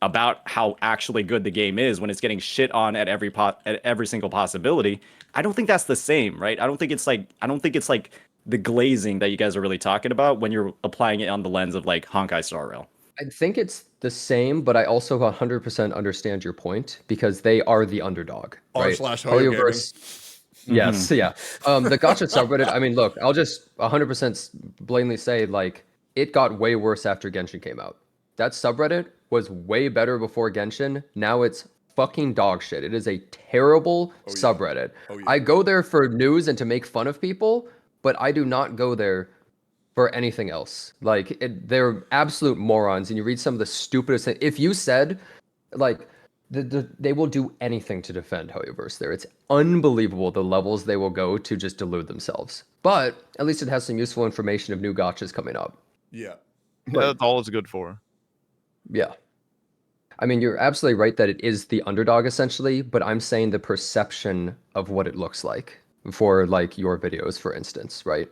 about how actually good the game is when it's getting shit on at every single possibility. I don't think that's the same, right? I don't think it's like the glazing that you guys are really talking about when you're applying it on the lens of like Honkai Star Rail. I think it's the same, but I also 100% understand your point, because they are the underdog, right? r/Hoyoverse. Yes, yeah. The gacha subreddit, I mean, look, I'll just 100% blatantly say, like, it got way worse after Genshin came out. That subreddit was way better before Genshin. Now it's fucking dog shit. It is a terrible subreddit. I go there for news and to make fun of people, but I do not go there for anything else. Like, they're absolute morons, and you read some of the stupidest things. If you said, like, they will do anything to defend Hoyoverse there. It's unbelievable the levels they will go to just delude themselves. But at least it has some useful information of new gachas coming up. Yeah. That's all it's good for. Yeah. I mean, you're absolutely right that it is the underdog essentially, but I'm saying the perception of what it looks like for like your videos, for instance, right?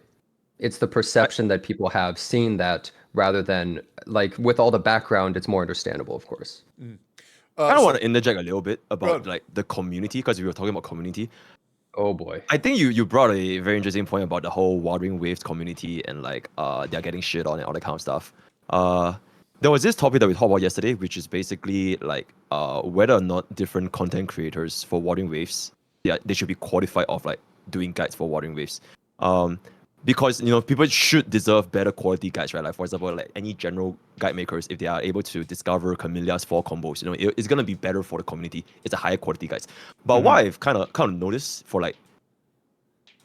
It's the perception that people have seen that, rather than like with all the background, it's more understandable, of course. I don't want to interject a little bit about like the community, because we were talking about community. Oh boy. I think you brought a very interesting point about the whole Wuthering Waves community and like they're getting shit on and all that kind of stuff. There was this topic that we talked about yesterday, which is basically like whether or not different content creators for Wuthering Waves, they should be qualified of like doing guides for Wuthering Waves. because you know people should deserve better quality guides, right? Like for example, like any general guide makers, if they are able to discover Camellia's 4 combos, you know, it's gonna be better for the community. It's a higher quality guides. But what I've kind of noticed for like,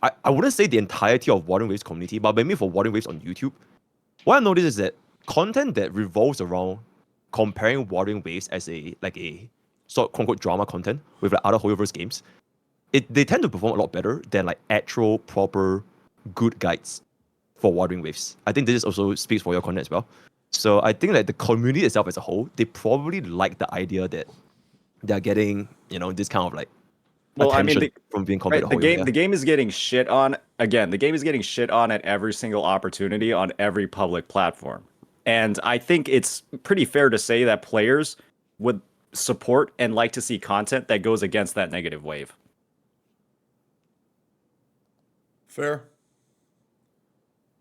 I wouldn't say the entirety of Wuthering Waves community, but maybe for Wuthering Waves on YouTube, what I noticed is that content that revolves around comparing Wuthering Waves as a sort of quote unquote drama content with like other Hoyoverse games, they tend to perform a lot better than like actual proper good guides for Wuthering Waves. I think this also speaks for your content as well. So I think like the community itself as a whole, they probably like the idea that they're getting, you know, this kind of like attention from being compared to Hoyo. The game is getting shit on. Again, the game is getting shit on at every single opportunity on every public platform. And I think it's pretty fair to say that players would support and like to see content that goes against that negative wave. Fair.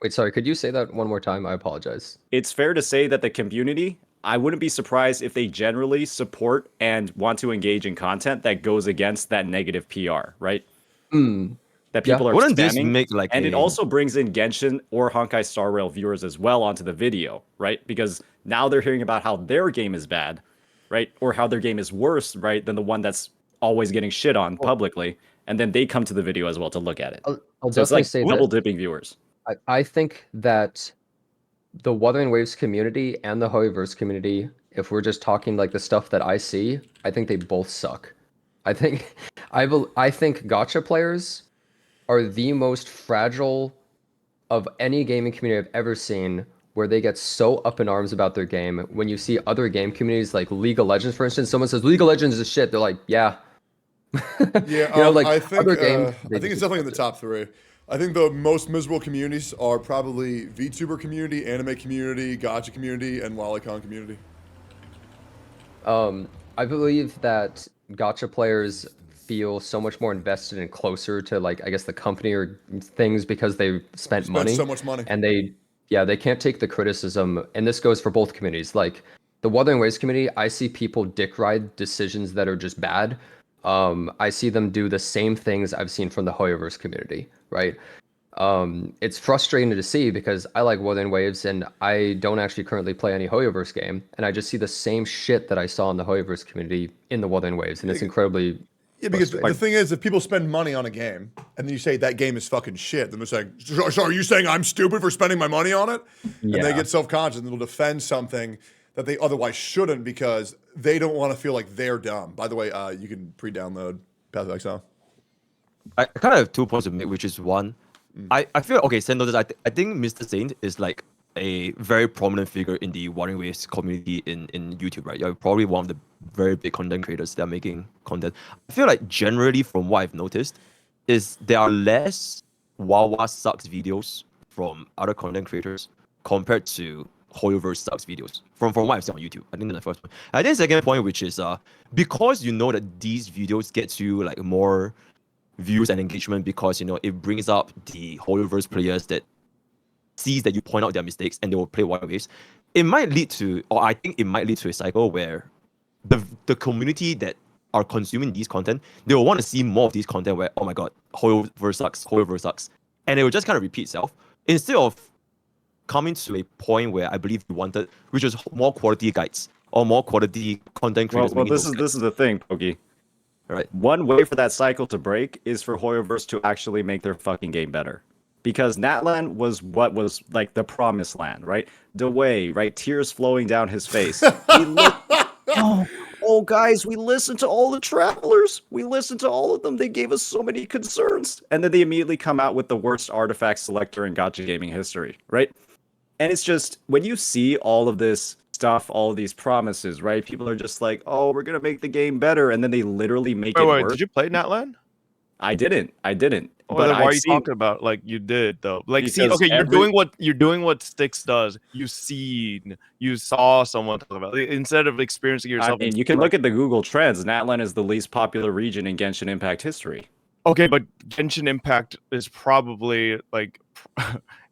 Wait, sorry, could you say that one more time? I apologize. It's fair to say that the community, I wouldn't be surprised if they generally support and want to engage in content that goes against that negative PR, right? That people are Wouldn't this spamming. make like And it also brings in Genshin or Honkai Star Rail viewers as well onto the video, right? Because now they're hearing about how their game is bad, right? Or how their game is worse, right, than the one that's always getting shit on publicly. And then they come to the video as well to look at it. I'll So it's definitely like say double that dipping viewers. I think that the Wuthering Waves community and the Hoyoverse community, if we're just talking like the stuff that I see, I think they both suck. I think I think Gacha players are the most fragile of any gaming community I've ever seen, where they get so up in arms about their game. When you see other game communities like League of Legends, for instance, someone says League of Legends is shit, they're like, yeah. Yeah, You know, like I think other games. I think it's definitely in the top 3. I think the most miserable communities are probably VTuber community, anime community, Gacha community, and Lolicon community. I believe that Gacha players feel so much more invested and closer to like I guess the company or things because they spent money. So much money. And they can't take the criticism, and this goes for both communities. Like the Wuthering Waves community, I see people dick ride decisions that are just bad. I see them do the same things I've seen from the Hoyoverse community, right? It's frustrating to see because I like Wuthering Waves and I don't actually currently play any Hoyoverse game, and I just see the same shit that I saw in the Hoyoverse community in the Wuthering Waves, and it's incredibly because the thing is, if people spend money on a game and then you say that game is fucking shit, then they're saying, so are you saying I'm stupid for spending my money on it? And they get self-conscious and they'll defend something that they otherwise shouldn't because they don't want to feel like they're dumb. By the way, you can pre-download Path of Exile. I kind of have 2 points to make, which is one, I feel okay. Send notice. I think Mr. Saint is like a very prominent figure in the Wuthering Waves community in YouTube, right? You're probably one of the very big content creators that are making content. I feel like generally, from what I've noticed, is there are less Wawa sucks videos from other content creators compared to Hoyoverse sucks videos from what I've seen on YouTube. I think that's the first point. I think the second point, which is because you know that these videos get you like more views and engagement because you know it brings up the Hoyoverse players that sees that you point out their mistakes and they will play Wuthering Waves. It might lead to, or I think it might lead to a cycle where the community that are consuming these content, they will want to see more of these content where, oh my god, Hoyoverse sucks. And it will just kind of repeat itself instead of coming to a point where I believe you wanted, which is more quality guides or more quality content creators. Well, this is the thing, Pokey. Right. One way for that cycle to break is for Hoyoverse to actually make their fucking game better. Because Natlan was what was like the promised land, right? The way, right? Tears flowing down his face. Guys, we listened to all the travelers. We listened to all of them. They gave us so many concerns. And then they immediately come out with the worst artifact selector in Gacha gaming history, right? And it's just, when you see all of this stuff, all of these promises, right? People are just like, oh, we're going to make the game better. And then they literally make it worse. Did you play Natlan? I didn't. Oh, But then why are you seen... talking about like you did though? Like, because see, okay, you're doing what Styx does. You saw someone talk about it instead of experiencing yourself. I mean, you can look at the Google Trends. Natlan is the least popular region in Genshin Impact history. Okay, but Genshin Impact is probably like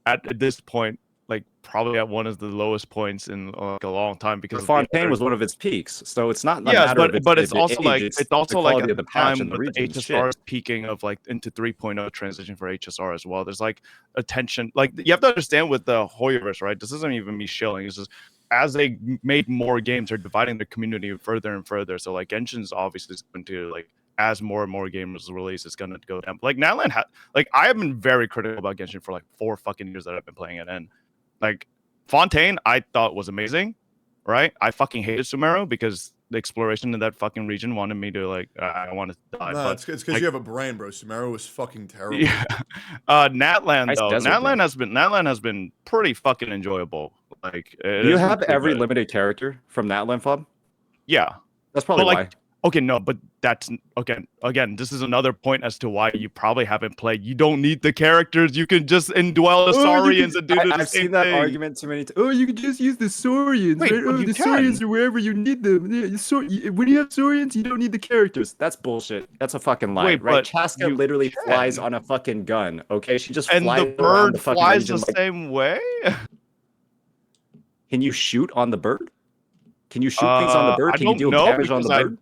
at this point like probably at one of the lowest points in like a long time because But of Fontaine was one of its peaks, so it's not a yes, matter of but if it's it also age, like it's it's also the like quality at of the the patch time and the with the region is HSR shit. is peaking of like into 3.0 transition for HSR as well. There's like attention, like you have to understand with the Hoyoverse, right? This isn't even me shilling. It's just as they made more games, they're dividing the community further and further. So like Genshin's obviously is going to like as more and more gamers release, it's gonna go down. Like Natlan like I have been very critical about Genshin for like 4 fucking years that I've been playing it, and like Fontaine I thought was amazing, right? I fucking hated Sumeru because the exploration in that fucking region wanted me to like I wanted to die. No, But it's because like, you have a brain, bro. Sumeru was fucking terrible. yeah, Natlan Nice though, desert, bro. Natlan has been pretty fucking enjoyable. Like it Do you has been have pretty every good. limited character from Natlan Fob? Yeah, That's probably but like why. okay, no, but that's okay. Again, this is another point as to why you probably haven't played. You don't need the characters. You can just indwell the Saurians and do the I've same seen that thing. argument too many times. Oh, you can just use the Saurians, Wait, right? but Oh, you the can. Saurians are wherever you need them. When you have Saurians, you don't need the characters. That's bullshit. That's a fucking lie, Wait, right? but Chaska you literally flies can. on a fucking gun, okay? She just And the flies around bird the fucking flies region the like... same way? Can you shoot on the bird? Can you shoot things on the bird? I Can you don't deal know damage on because the bird?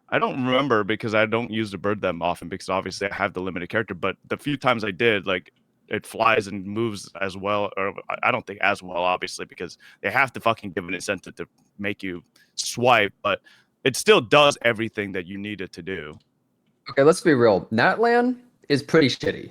I don't remember because I don't use the bird that often because obviously I have the limited character. But the few times I did, like it flies and moves as well, or I don't think as well, obviously, because they have to fucking give an incentive to make you swipe, but it still does everything that you need it to do. Okay, let's be real. Natlan is pretty shitty.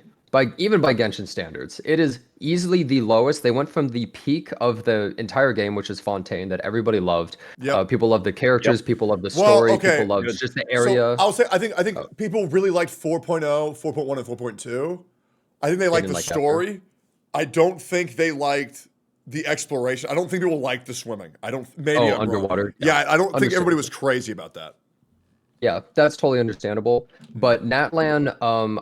Even by Genshin standards. It is easily the lowest. They went from the peak of the entire game, which is Fontaine, that everybody loved. Yep. People love the characters, people love the Well, story, okay, people loved good. just the area. So I'll say I think people really liked 4.0, 4.1, and 4.2. I think they liked didn't the like that story. I don't think they liked the exploration. I don't think people liked the swimming. I don't. Maybe Oh, I'm underwater. wrong. Yeah, I don't think everybody Understandable. was crazy about that. Yeah, that's totally understandable. But Natlan,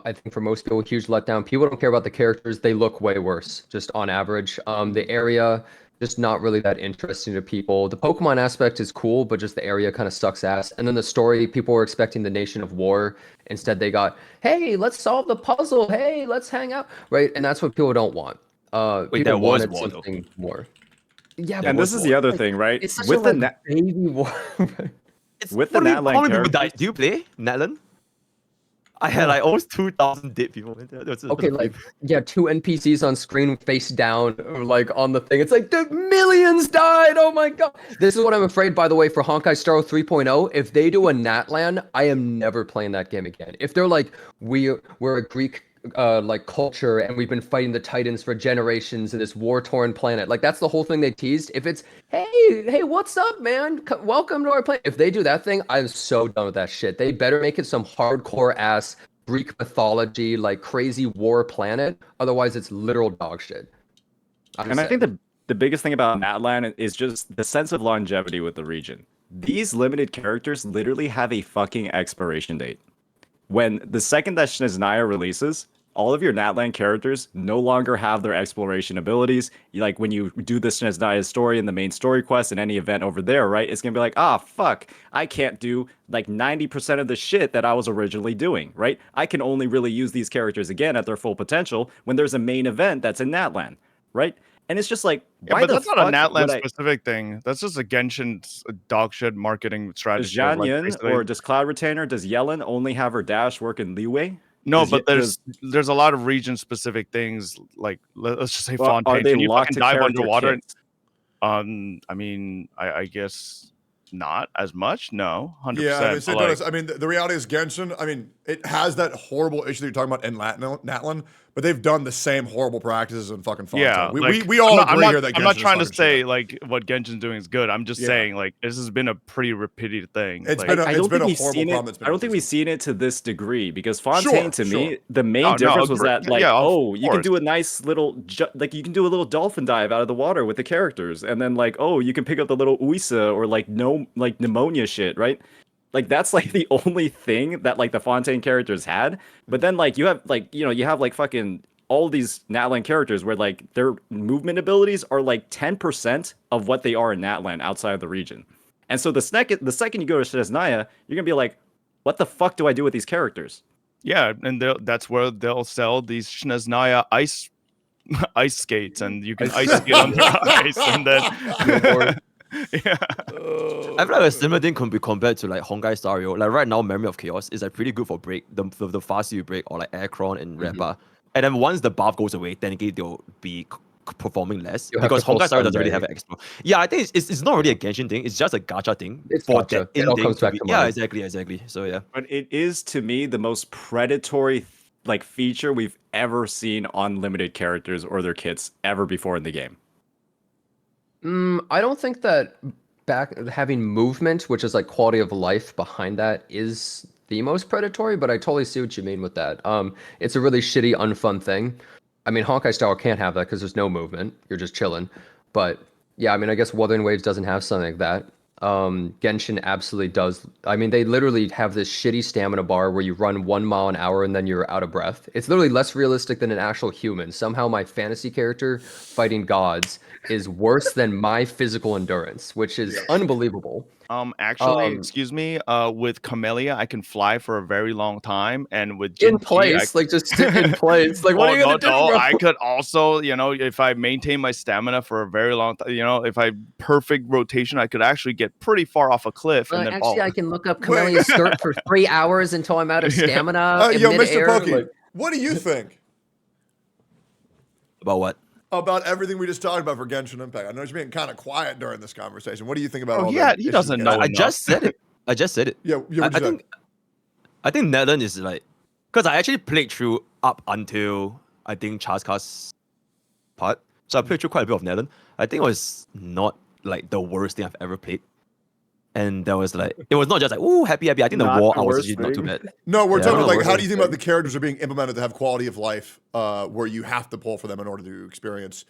I think for most people, huge letdown. People don't care about the characters. They look way worse, just on average. The area, just not really that interesting to people. The Pokemon aspect is cool, but just the area kind of sucks ass. And then the story, people were expecting the Nation of War. Instead, they got, hey, let's solve the puzzle. Hey, let's hang out. Right? And that's what people don't want. Wait, People there was wanted war, though. something more. Yeah, And but this is the other like, thing, right? it's such With a the like, baby war. with the What do you mean, Natlan how many people characters, died? Do you play Natlan? I had like almost 2,000 dead people. Okay, like yeah, 2 NPCs on screen face down, or like on the thing. It's like the millions died. Oh my god! This is what I'm afraid. By the way, for Honkai Star Rail 3.0, if they do a Natlan, I am never playing that game again. If they're like we're a Greek like culture and we've been fighting the Titans for generations in this war-torn planet, like that's the whole thing they teased. If it's hey, what's up, man? Welcome to our planet. If they do that thing, I'm so done with that shit. They better make it some hardcore ass Greek mythology, like crazy war planet. Otherwise, it's literal dog shit. and I think the biggest thing about Natlan is just the sense of longevity with the region. These limited characters literally have a fucking expiration date. When the second that Snezhnaya releases, all of your Natlan characters no longer have their exploration abilities. Like when you do the Snezhnaya story in the main story quest in any event over there, right? It's gonna be like, ah, fuck, I can't do like 90% of the shit that I was originally doing, right? I can only really use these characters again at their full potential when there's a main event that's in Natlan, right? And it's just like, why but the that's fuck not a Natlan would I... specific thing. That's just a Genshin dog shit marketing Does strategy. Of, like, Janyan basically... or does Cloud Retainer, does Yellen only have her dash work in Leeway? No, Does but does- there's a lot of region specific things. Like let's just say well, Fontaine. are they Can you locked fucking to dive character underwater? kits? I mean, I guess not as much. No, 100%. Yeah, I mean, but, like, I mean, the reality is Genshin. I mean, it has that horrible issue that you're talking about in Natlan, but they've done the same horrible practices in fucking Fontaine. yeah, we all agree here that Genshin I'm not is trying to fucking say shit. like what Genshin's doing is good. I'm just Yeah. saying like this has been a pretty repeated thing. It's like, been I don't think a we've horrible seen problem it. that's been I don't think we've existing. seen it to this degree because Fontaine, to me, Sure. the main No, difference was agree. that, like, Yeah, of oh, you can course. do a nice little, like, you can do a little dolphin dive out of the water with the characters, and then, like, oh, you can pick up the little Uisa or like no, like pneumonia shit, right? Like that's like the only thing that like the Fontaine characters had. But then like you have like you have like fucking all these Natlan characters where like their movement abilities are like 10% of what they are in Natlan outside of the region. And so the second you go to Snezhnaya, you're gonna be like, what the fuck do I do with these characters? yeah, and that's where they'll sell these Snezhnaya ice ice skates, and you can ice skate on the ice, and then yeah. I feel like a similar thing can be compared to like Honkai Star Rail. Like right now, Memory of Chaos is like pretty good for break, the faster you break, or like Aircron and Repa. And then once the buff goes away, technically they'll be performing less You'll have because to pull Honkai Star Rail doesn't really Sunday. have an extra. Yeah, I think it's not really a Genshin thing. It's just a gacha thing. It's for gacha. that It all ending comes to back be, to yeah, money. exactly. So yeah. But it is to me the most predatory like feature we've ever seen on limited characters or their kits ever before in the game. I don't think that having movement, which is like quality of life behind that, is the most predatory, but I totally see what you mean with that. It's a really shitty, unfun thing. I mean, Honkai Star Rail can't have that because there's no movement. You're just chilling. But yeah, I mean, I guess Wuthering Waves doesn't have something like that. Genshin absolutely does. I mean, they literally have this shitty stamina bar where you run 1 mile an hour and then you're out of breath. It's literally less realistic than an actual human. Somehow my fantasy character fighting gods is worse than my physical endurance, which is unbelievable. Actually, excuse me. With Camellia, I can fly for a very long time, and with In Jinchi, place, like just sit in place. Like, what are you gonna do, no, bro? I could also, if I maintain my stamina for a very long time, if I perfect rotation, I could actually get pretty far off a cliff and then Actually, fall. I can look up Camellia's skirt for 3 hours until I'm out of stamina in Yo, Mr. midair. Pokey, Like, what do you think About what? about everything we just talked about for Genshin Impact? I know you're being kind of quiet during this conversation. What do you think about all that? He doesn't know. I enough. just said it. Yeah, I think Natlan is like, because I actually played through up until I think Chaska's part, so I played through quite a bit of Natlan. I think it was not like the worst thing I've ever played, and there was like, it was not just like ooh happy. I think the Not war the I was worst actually not too thing. bad. No, we're Yeah, talking I about don't like know. how do you think about the characters are being implemented to have quality of life, where you have to pull for them in order to experience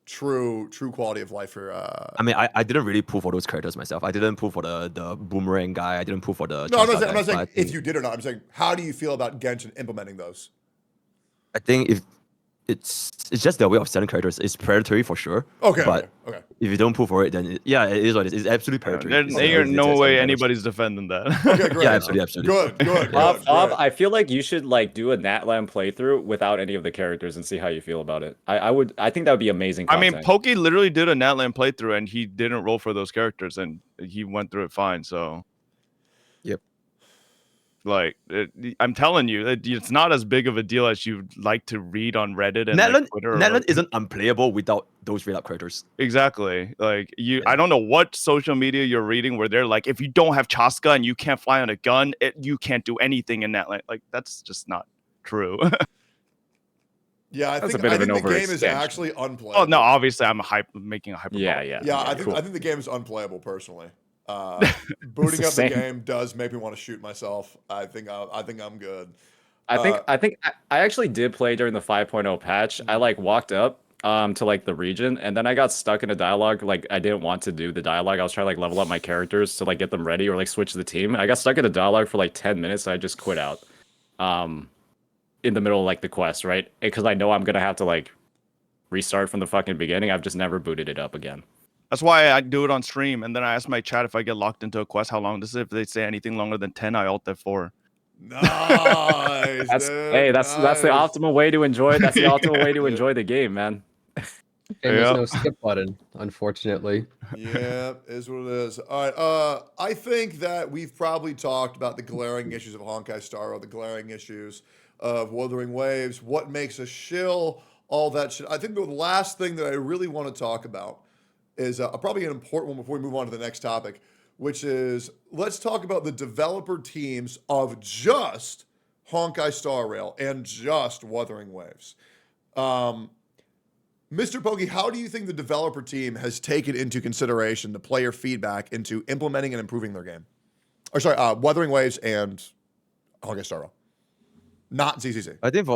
true quality of life for I mean, I didn't really pull for those characters myself. I didn't pull for the boomerang guy. I didn't pull for the. No, I'm Chaska not saying guy, but I if think- you did or not. I'm saying how do you feel about Genshin implementing those? I think if it's just their way of selling characters. It's predatory for sure. Okay, but okay. if you don't pull for it, then it is what it is. It's absolutely predatory. There's no way anybody's defending that. Okay, great. Yeah, absolutely. Good. Bob, I feel like you should like do a Natlan playthrough without any of the characters and see how you feel about it. I think that would be amazing I content. mean, Pokey literally did a Natlan playthrough, and he didn't roll for those characters, and he went through it fine. So, Yep. Like, I'm telling you, it's not as big of a deal as you'd like to read on Reddit and Natlan, like, Twitter. Natlan isn't unplayable without those read up characters. Exactly. Like I don't know what social media you're reading where they're like, if you don't have Chaska and you can't fly on a gun, you can't do anything in Natlan. Like, that's just not true. Yeah, I That's think a bit of the an game is overextension. actually unplayable. Oh no, obviously I'm making a hyperbole. Yeah. Yeah, I cool. think the game is unplayable personally. Booting up the Same. game does make me want to shoot myself. I think I'm good. I think I actually did play during the 5.0 patch. I like walked up to like the region, and then I got stuck in a dialogue. Like I didn't want to do the dialogue. I was trying to like level up my characters to like get them ready or like switch the team. I got stuck in a dialogue for like 10 minutes. So I just quit out. In the middle of like the quest, right? Because I know I'm gonna have to like restart from the fucking beginning. I've just never booted it up again. That's why I do it on stream, and then I ask my chat if I get locked into a quest, how long this is. If they say anything longer than 10, I alt F4. Nice. That's dude, that's the nice. optimal way to enjoy it. That's the optimal way to Yeah. enjoy the game, man. And there's Yeah. no skip button, unfortunately. Yeah, is what it is. All right. I think that we've probably talked about the glaring issues of Honkai Star Rail, the glaring issues of Wuthering Waves, what makes a shill, all that shit. I think the last thing that I really want to talk about is probably an important one before we move on to the next topic, which is let's talk about the developer teams of just Honkai Star Rail and just Wuthering Waves. Mr. Pokey, how do you think the developer team has taken into consideration the player feedback into implementing and improving their game? Or sorry, Wuthering Waves and Honkai Star Rail. Not ZCC. I think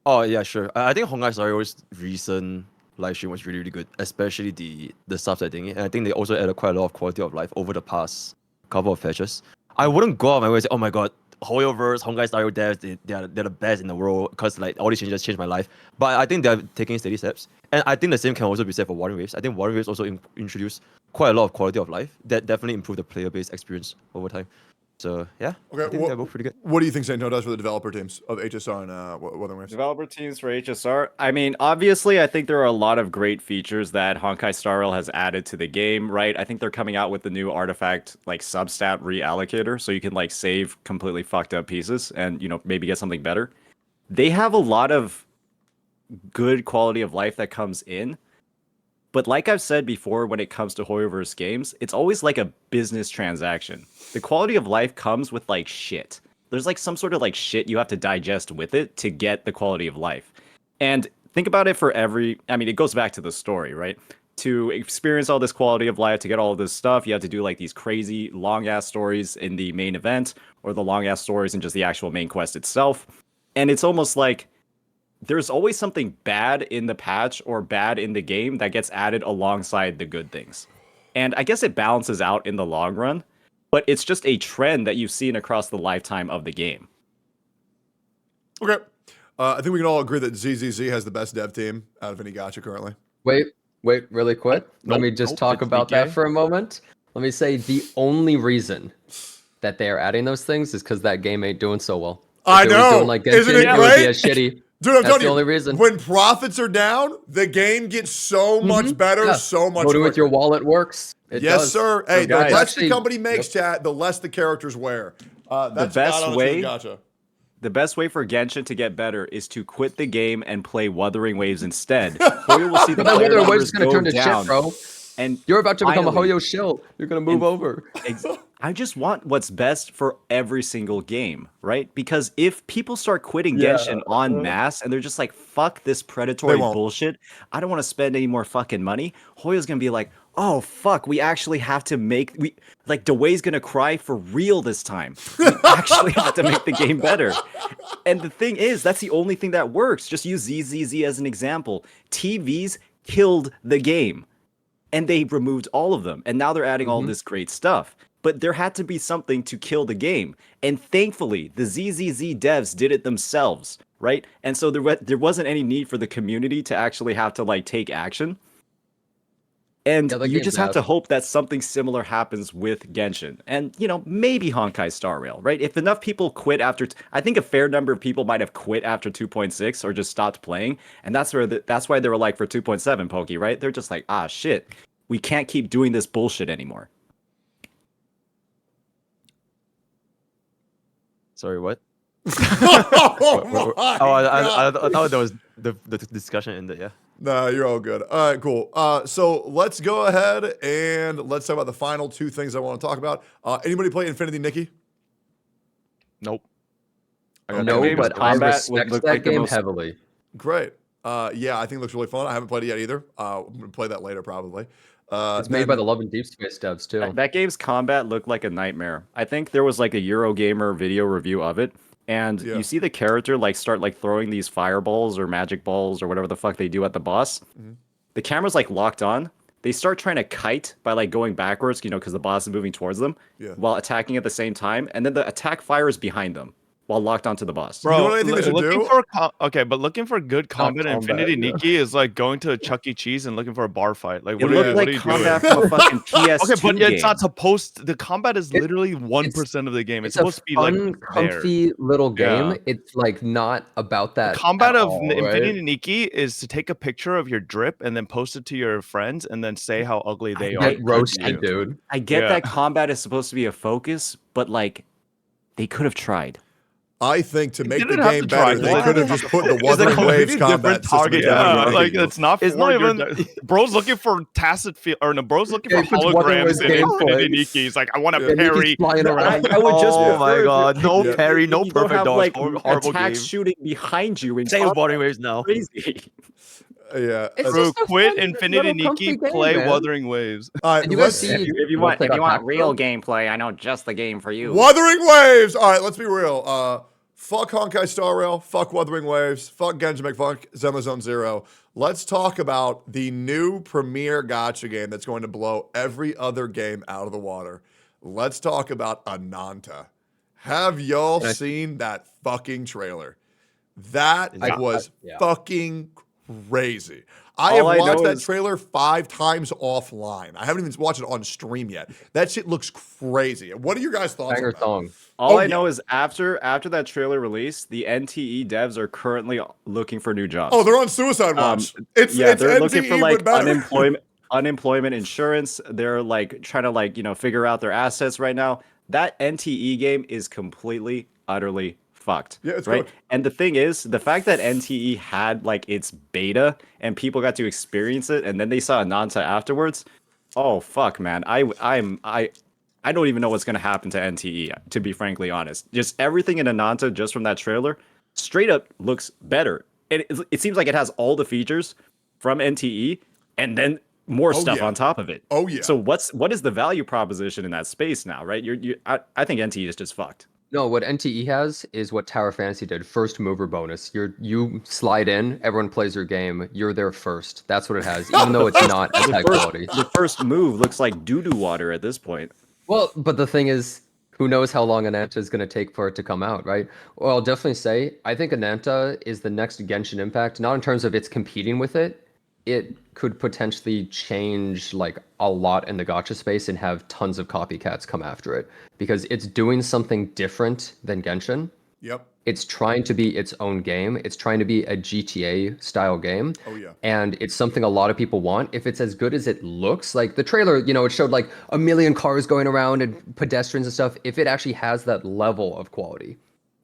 oh yeah, sure. I think Honkai Star Rail's recent live stream was really good, especially the subtitling. And I think they also added quite a lot of quality of life over the past couple of patches. I wouldn't go out my way and say, oh my god, Hoyoverse, Honkai Star Rail devs, they're the best in the world because like all these changes changed my life. But I think they're taking steady steps. And I think the same can also be said for Wuthering Waves. I think Wuthering Waves also introduced quite a lot of quality of life that definitely improved the player base experience over time. So yeah, Okay, I think they're both pretty good. What do you think Santo does for the developer teams of HSR and Wuthering Waves? Developer teams for HSR. I mean, obviously, I think there are a lot of great features that Honkai Star Rail has added to the game, right? I think they're coming out with the new artifact like substat reallocator, so you can like save completely fucked up pieces and maybe get something better. They have a lot of good quality of life that comes in. But like I've said before, when it comes to Hoyoverse games, it's always like a business transaction. The quality of life comes with like shit. There's like some sort of like shit you have to digest with it to get the quality of life. And think about it it goes back to the story, right? To experience all this quality of life, to get all of this stuff, you have to do like these crazy long ass stories in the main event or the long ass stories in just the actual main quest itself. And it's almost like there's always something bad in the patch or bad in the game that gets added alongside the good things. And I guess it balances out in the long run, but it's just a trend that you've seen across the lifetime of the game. Okay. I think we can all agree that ZZZ has the best dev team out of any gacha currently. Wait, really quick. Let me just talk about that for a moment. Let me say the only reason that they are adding those things is because that game ain't doing so well. I If it was know. doing like Isn't Genshin, it it would be great? as shitty. Dude, I'm That's telling the you, only reason. when profits are down, the game gets so much better, Yeah. so much Voting with quicker. your wallet works. It Yes, does. sir. Hey, the guys- less the Actually- company makes, chat, the less the characters wear. That's best God honest way- truth gacha. The best way for Genshin to get better is to quit the game and play Wuthering Waves instead. Hoyo will see the But that player Wuthering Waves numbers is going to go turn to down. shit, bro. And You're about to become a finally- Hoyo shill. You're going to move And- over. I just want what's best for every single game, right? Because if people start quitting Yeah. Genshin en masse and they're just like, fuck this predatory They won't. bullshit, I don't want to spend any more fucking money, Hoyo's gonna be like, oh fuck, we actually have to Dewey's gonna cry for real this time. We actually have to make the game better. And the thing is, that's the only thing that works. Just use ZZZ as an example. TVs killed the game. And they removed all of them. And now they're adding all this great stuff. But there had to be something to kill the game. And thankfully, the ZZZ devs did it themselves, right? And so there wasn't any need for the community to actually have to like take action. And Yeah, that you game's just have to ass. hope that something similar happens with Genshin. And, maybe Honkai Star Rail, right? If enough people quit after... I think a fair number of people might have quit after 2.6 or just stopped playing. And that's why they were like for 2.7, Pokey, right? They're just like, ah, shit. We can't keep doing this bullshit anymore. Sorry, what? Oh, my I God. thought there was the discussion in there. Yeah. No, you're all good. All right, cool. So let's go ahead and let's talk about the final two things I want to talk about. Anybody play Infinity Nikki? Nope. No, game's but I combat respect look that like the game most- heavily. Great. Yeah, I think it looks really fun. I haven't played it yet either. I'm going to play that later probably. It's made by the Love and Deep Space devs, too. That game's combat looked like a nightmare. I think there was like a Eurogamer video review of it, and Yeah. you see the character like start like throwing these fireballs or magic balls or whatever the fuck they do at the boss. The camera's like locked on. They start trying to kite by like going backwards, because the boss is moving towards them, Yeah. while attacking at the same time, and then the attack fires behind them while locked onto the boss. You know what I think they should looking do? for but looking for good combat in combat, Infinity yeah. Nikki is like going to a Chuck E. Cheese and looking for a bar fight. Like, It what are looked you, like what are you combat doing? from a fucking PS2 Okay, but game. it's not supposed. The combat is literally 1% of the game. It's supposed to be like fun, there. comfy little game. Yeah. It's like not about that. The combat at of all, Infinity right? Nikki is to take a picture of your drip and then post it to your friends and then say how ugly they are. Get roasted, dude. I get Yeah. that combat is supposed to be a focus, but like they could have tried. I think to make the didn't have game to try, better, they why? could have just put the It's a Wuthering Waves completely combat different system target, together. Yeah, Yeah, like it's not. It's for not your even- bro's looking for tacit feel, or no, bro's looking Yeah, for he puts Wuthering holograms Waves in gameplay. Infinity Nikki. He's like, I want Yeah. to And Nikki's parry. flying around. I would just Oh prefer my if god, no Yeah. parry, no you don't perfect have, dodge, like, horrible attacks game. shooting behind you in Same with combat. Wuthering Waves now. Crazy. Yeah. It's Bro, just a quit fun Infinity little comfy Nikki, game, play man. Wuthering Waves. All right, Did you guys let's see? If you want real gameplay, I know just the game for you. Wuthering Waves. All right, let's be real. Fuck Honkai Star Rail. Fuck Wuthering Waves. Fuck Genshin. Fuck Zenless Zone Zero. Let's talk about the new premier gacha game that's going to blow every other game out of the water. Let's talk about Ananta. Have y'all seen that fucking trailer? That was yeah. fucking crazy. I have All I watched know that is- trailer 5 times offline. I haven't even watched it on stream yet. That shit looks crazy. What are your guys' thoughts Banger on that? song. All Oh, I know yeah. is after that trailer release, the NTE devs are currently looking for new jobs. Oh, they're on suicide watch. It's yeah, it's they're NTE, looking for like but better. unemployment insurance. They're like trying to like, figure out their assets right now. That NTE game is completely, utterly fucked. Yeah, it's right. cooked. And the thing is, the fact that NTE had like its beta and people got to experience it, and then they saw Ananta afterwards. Oh fuck, man! I don't even know what's gonna happen to NTE. To be frankly honest, just everything in Ananta, just from that trailer, straight up looks better. It seems like it has all the features from NTE, and then more stuff yeah. on top of it. Oh, yeah. So what is the value proposition in that space now, right? I think NTE is just fucked. No, what NTE has is what Tower Fantasy did. First mover bonus. You slide in, everyone plays your game, you're there first. That's what it has, even though it's not as high quality. The first move looks like doo-doo water at this point. Well, but the thing is, who knows how long Ananta is going to take for it to come out, right? Well, I'll definitely say, I think Ananta is the next Genshin Impact, not in terms of it's competing with it. It could potentially change like a lot in the gacha space and have tons of copycats come after it because it's doing something different than Genshin. Yep. It's trying to be its own game. It's trying to be a GTA style game. Oh, yeah. And it's something a lot of people want. If it's as good as it looks, like the trailer, it showed like a million cars going around and pedestrians and stuff. If it actually has that level of quality,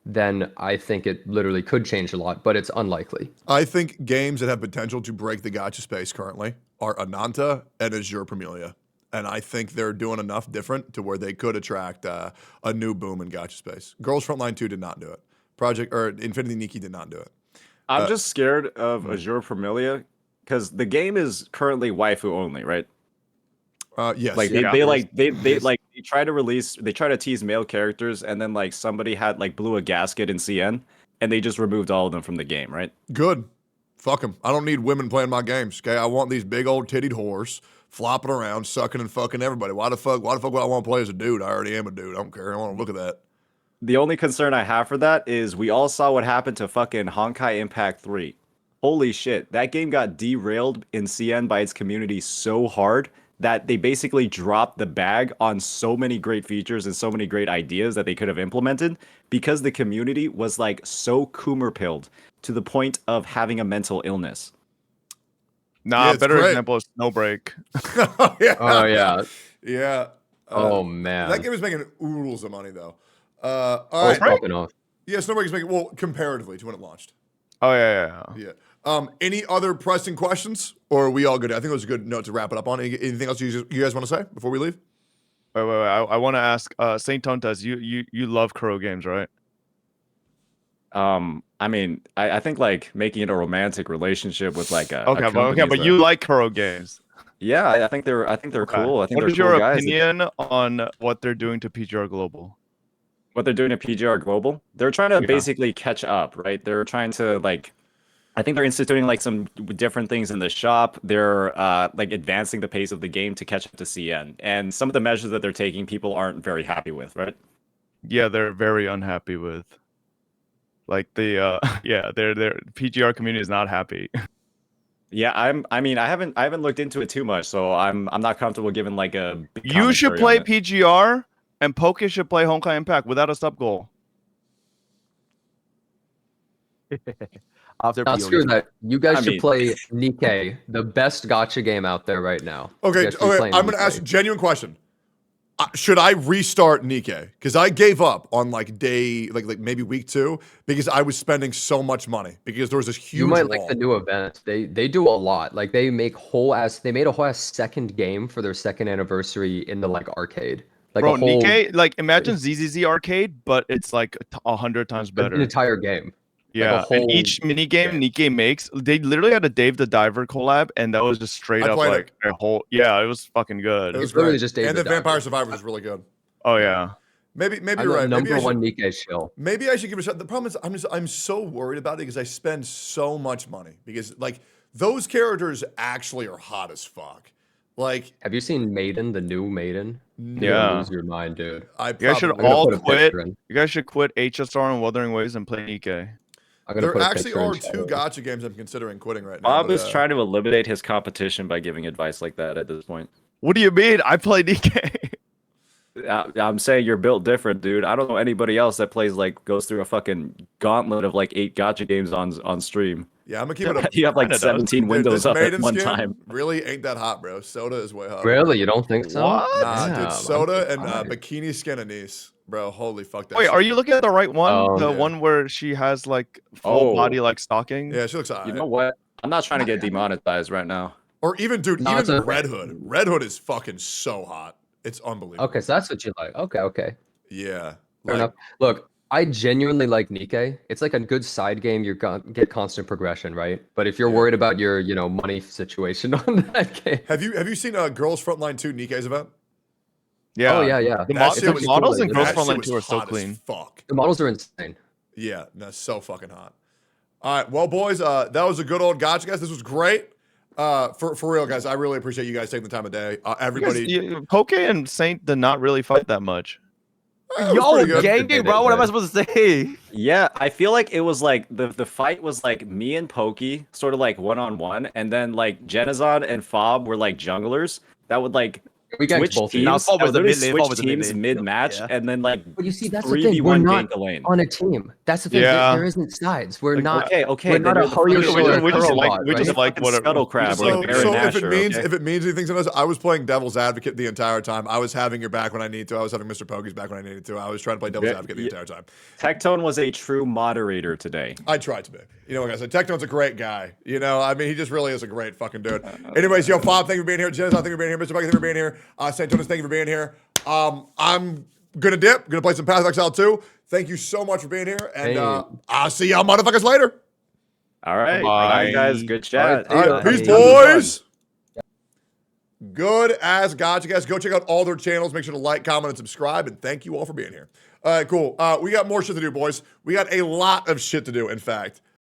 then I think it literally could change a lot, but it's unlikely. I think games that have potential to break the gacha space currently are Ananta and Azure Premilia. And I think they're doing enough different to where they could attract a new boom in gacha space. Girls Frontline 2 did not do it. Infinity Nikki did not do it. I'm just scared of Azure Familia because the game is currently waifu only, right? Yes. Like yeah. they try to tease male characters, and then like somebody had like blew a gasket in CN, and they just removed all of them from the game, right? Good. Fuck them. I don't need women playing my games. Okay, I want these big old tittied whores flopping around, sucking and fucking everybody. Why the fuck would I want to play as a dude? I already am a dude. I don't care. I want to look at that. The only concern I have for that is we all saw what happened to fucking Honkai Impact 3. Holy shit, that game got derailed in CN by its community so hard that they basically dropped the bag on so many great features and so many great ideas that they could have implemented because the community was like so Coomer-pilled to the point of having a mental illness. Nah, Yeah, it's better great. example is Snowbreak. Yeah. Oh, yeah. Yeah. Oh, man. That game is making oodles of money though. All Oh, it's right. popping off. Yeah, Snowbreak is making comparatively to when it launched. Oh yeah. Yeah. Any other pressing questions, or are we all good? I think it was a good note to wrap it up on. Anything else you guys want to say before we leave? Wait. I want to ask Saint Tontas. You love Kuro games, right? I mean, I think like making it a romantic relationship with like a Okay, company but is you like Kuro games. yeah, I think they're cool. I think What they're is your cool guys. opinion on what they're doing to PGR Global? What they're doing at PGR Global, they're trying to Yeah. basically catch up, right? They're trying to like, I think they're instituting like some different things in the shop. They're like advancing the pace of the game to catch up to CN, and some of the measures that they're taking, people aren't very happy with, right? Yeah, they're very unhappy with. Like the their PGR community is not happy. Yeah, I mean, I haven't looked into it too much, so I'm not comfortable giving like a. Big You should commentary play on it. PGR, and Poke should play Honkai Impact without a sub goal. After Now, PO, screw that. You guys I should mean- play Nikkei, the best gacha game out there right now. Okay, You guys should be okay. playing I'm gonna ask a Nikkei. genuine question. Should I restart Nikkei? Because I gave up on like day, like maybe week 2, because I was spending so much money because there was this huge You might wall. like the new event. They do a lot. Like they made a whole ass second game for their second anniversary in the like arcade. Like Bro, a whole Nikkei, like imagine ZZZ Arcade, but it's like 100 times an better. entire game. Yeah, whole and each mini game game. Nikkei makes, they literally had a Dave the Diver collab, and that was just straight I up played like a whole. Yeah, it was fucking good. It was literally great. just Dave and the the Vampire Diver. Survivor was really good. Oh yeah. Maybe I'm you're the right. Maybe number I should, one Nikkei shill. maybe I should give it a shot. The problem is I'm so worried about it because I spend so much money because like those characters actually are hot as fuck. Like Have you seen Maiden, the new Maiden? You're Yeah. gonna lose your mind, dude. I You guys should probably gonna all put a quit. picture in. You guys should quit HSR and Wuthering Waves and play Nikkei. I'm gonna There put a actually picture in are chat. 2 gacha games I'm considering quitting right now. Bob but, is trying to eliminate his competition by giving advice like that at this point. What do you mean? I play DK. I'm saying you're built different, dude. I don't know anybody else that plays like goes through a fucking gauntlet of like 8 gacha games on stream. Yeah, I'm gonna keep it up. You have like Kinda does. 17 Dude, windows this up at maiden one skin time. really ain't that hot, bro. Soda is way hotter. Really, you don't think so? What? Nah, Damn, dude, Soda and fine. bikini skin Anise, bro. Holy fuck that. Wait, shit. are you looking at the right one? Oh, The yeah. one where she has like full Oh. body like stocking? Yeah, she looks alright. You know what? I'm not trying to get demonetized right now. Or even, dude, No, even it's okay. Red Hood. Red Hood is fucking so hot. It's unbelievable. Okay, so that's what you like. Okay. Yeah. Fair Like, enough. Look, I genuinely like Nikkei. It's like a good side game. You get constant progression, right? But if you're Yeah. worried about your, money situation on that game, have you seen Girls Frontline 2 Nikkei's event? Yeah. oh yeah. The, That mo- shit the was models cool, in like, Girls That shit Frontline was 2 are so hot as clean. fuck. the models are insane. Yeah, no, so fucking hot. All right, well, boys, that was a good old gotcha, guys. This was great. For real, guys, I really appreciate you guys taking the time of day. Everybody, Poke and Saint did not really fight that much. it was pretty good. Gang, Did bro. it, What am I man. supposed to say? Yeah, I feel like it was like the fight was like me and Pokey sort of like one-on-one, and then like Genazon and Fob were like junglers that would like We ganked switch both of you. teams. Nah, Fob that was would the literally mid lane, Fob switch was the mid teams lane. mid-match, Yeah. and then like But you see, that's the thing. We're 3v1 not gank a lane. on a team. That's the thing. Yeah. There isn't sides. We're Like, not. Okay, We're then not a you're the Harry fucking- Shore we just Curl like- bot, we just right? like Fucking whatever- scuttle crab so- or So, Baron so if Nashor, it means okay? if it means anything to us, I was playing devil's advocate the entire time. I was having your back when I needed to. I was having Mr. Pokey's back when I needed to. I was trying to play devil's Yeah, advocate the yeah. entire time. Tectone was a true moderator today. I tried to be. You know what, guys? Tectone's a great guy. You know, I mean, he just really is a great fucking dude. Anyways, yo, Fob, thank you for being here. Jensen, thank you for being here. Mr. Pokey, thank you for being here. Santonis, thank you for being here. I'm gonna dip. Gonna play some Path of Exile 2. Thank you so much for being here, and Hey. I'll see y'all motherfuckers later. All right, Bye. guys, good chat. All right, peace, Hey. boys. Good as gotcha, guys. Go check out all their channels. Make sure to like, comment, and subscribe. And thank you all for being here. All right, cool. We got more shit to do, boys. We got a lot of shit to do, in fact.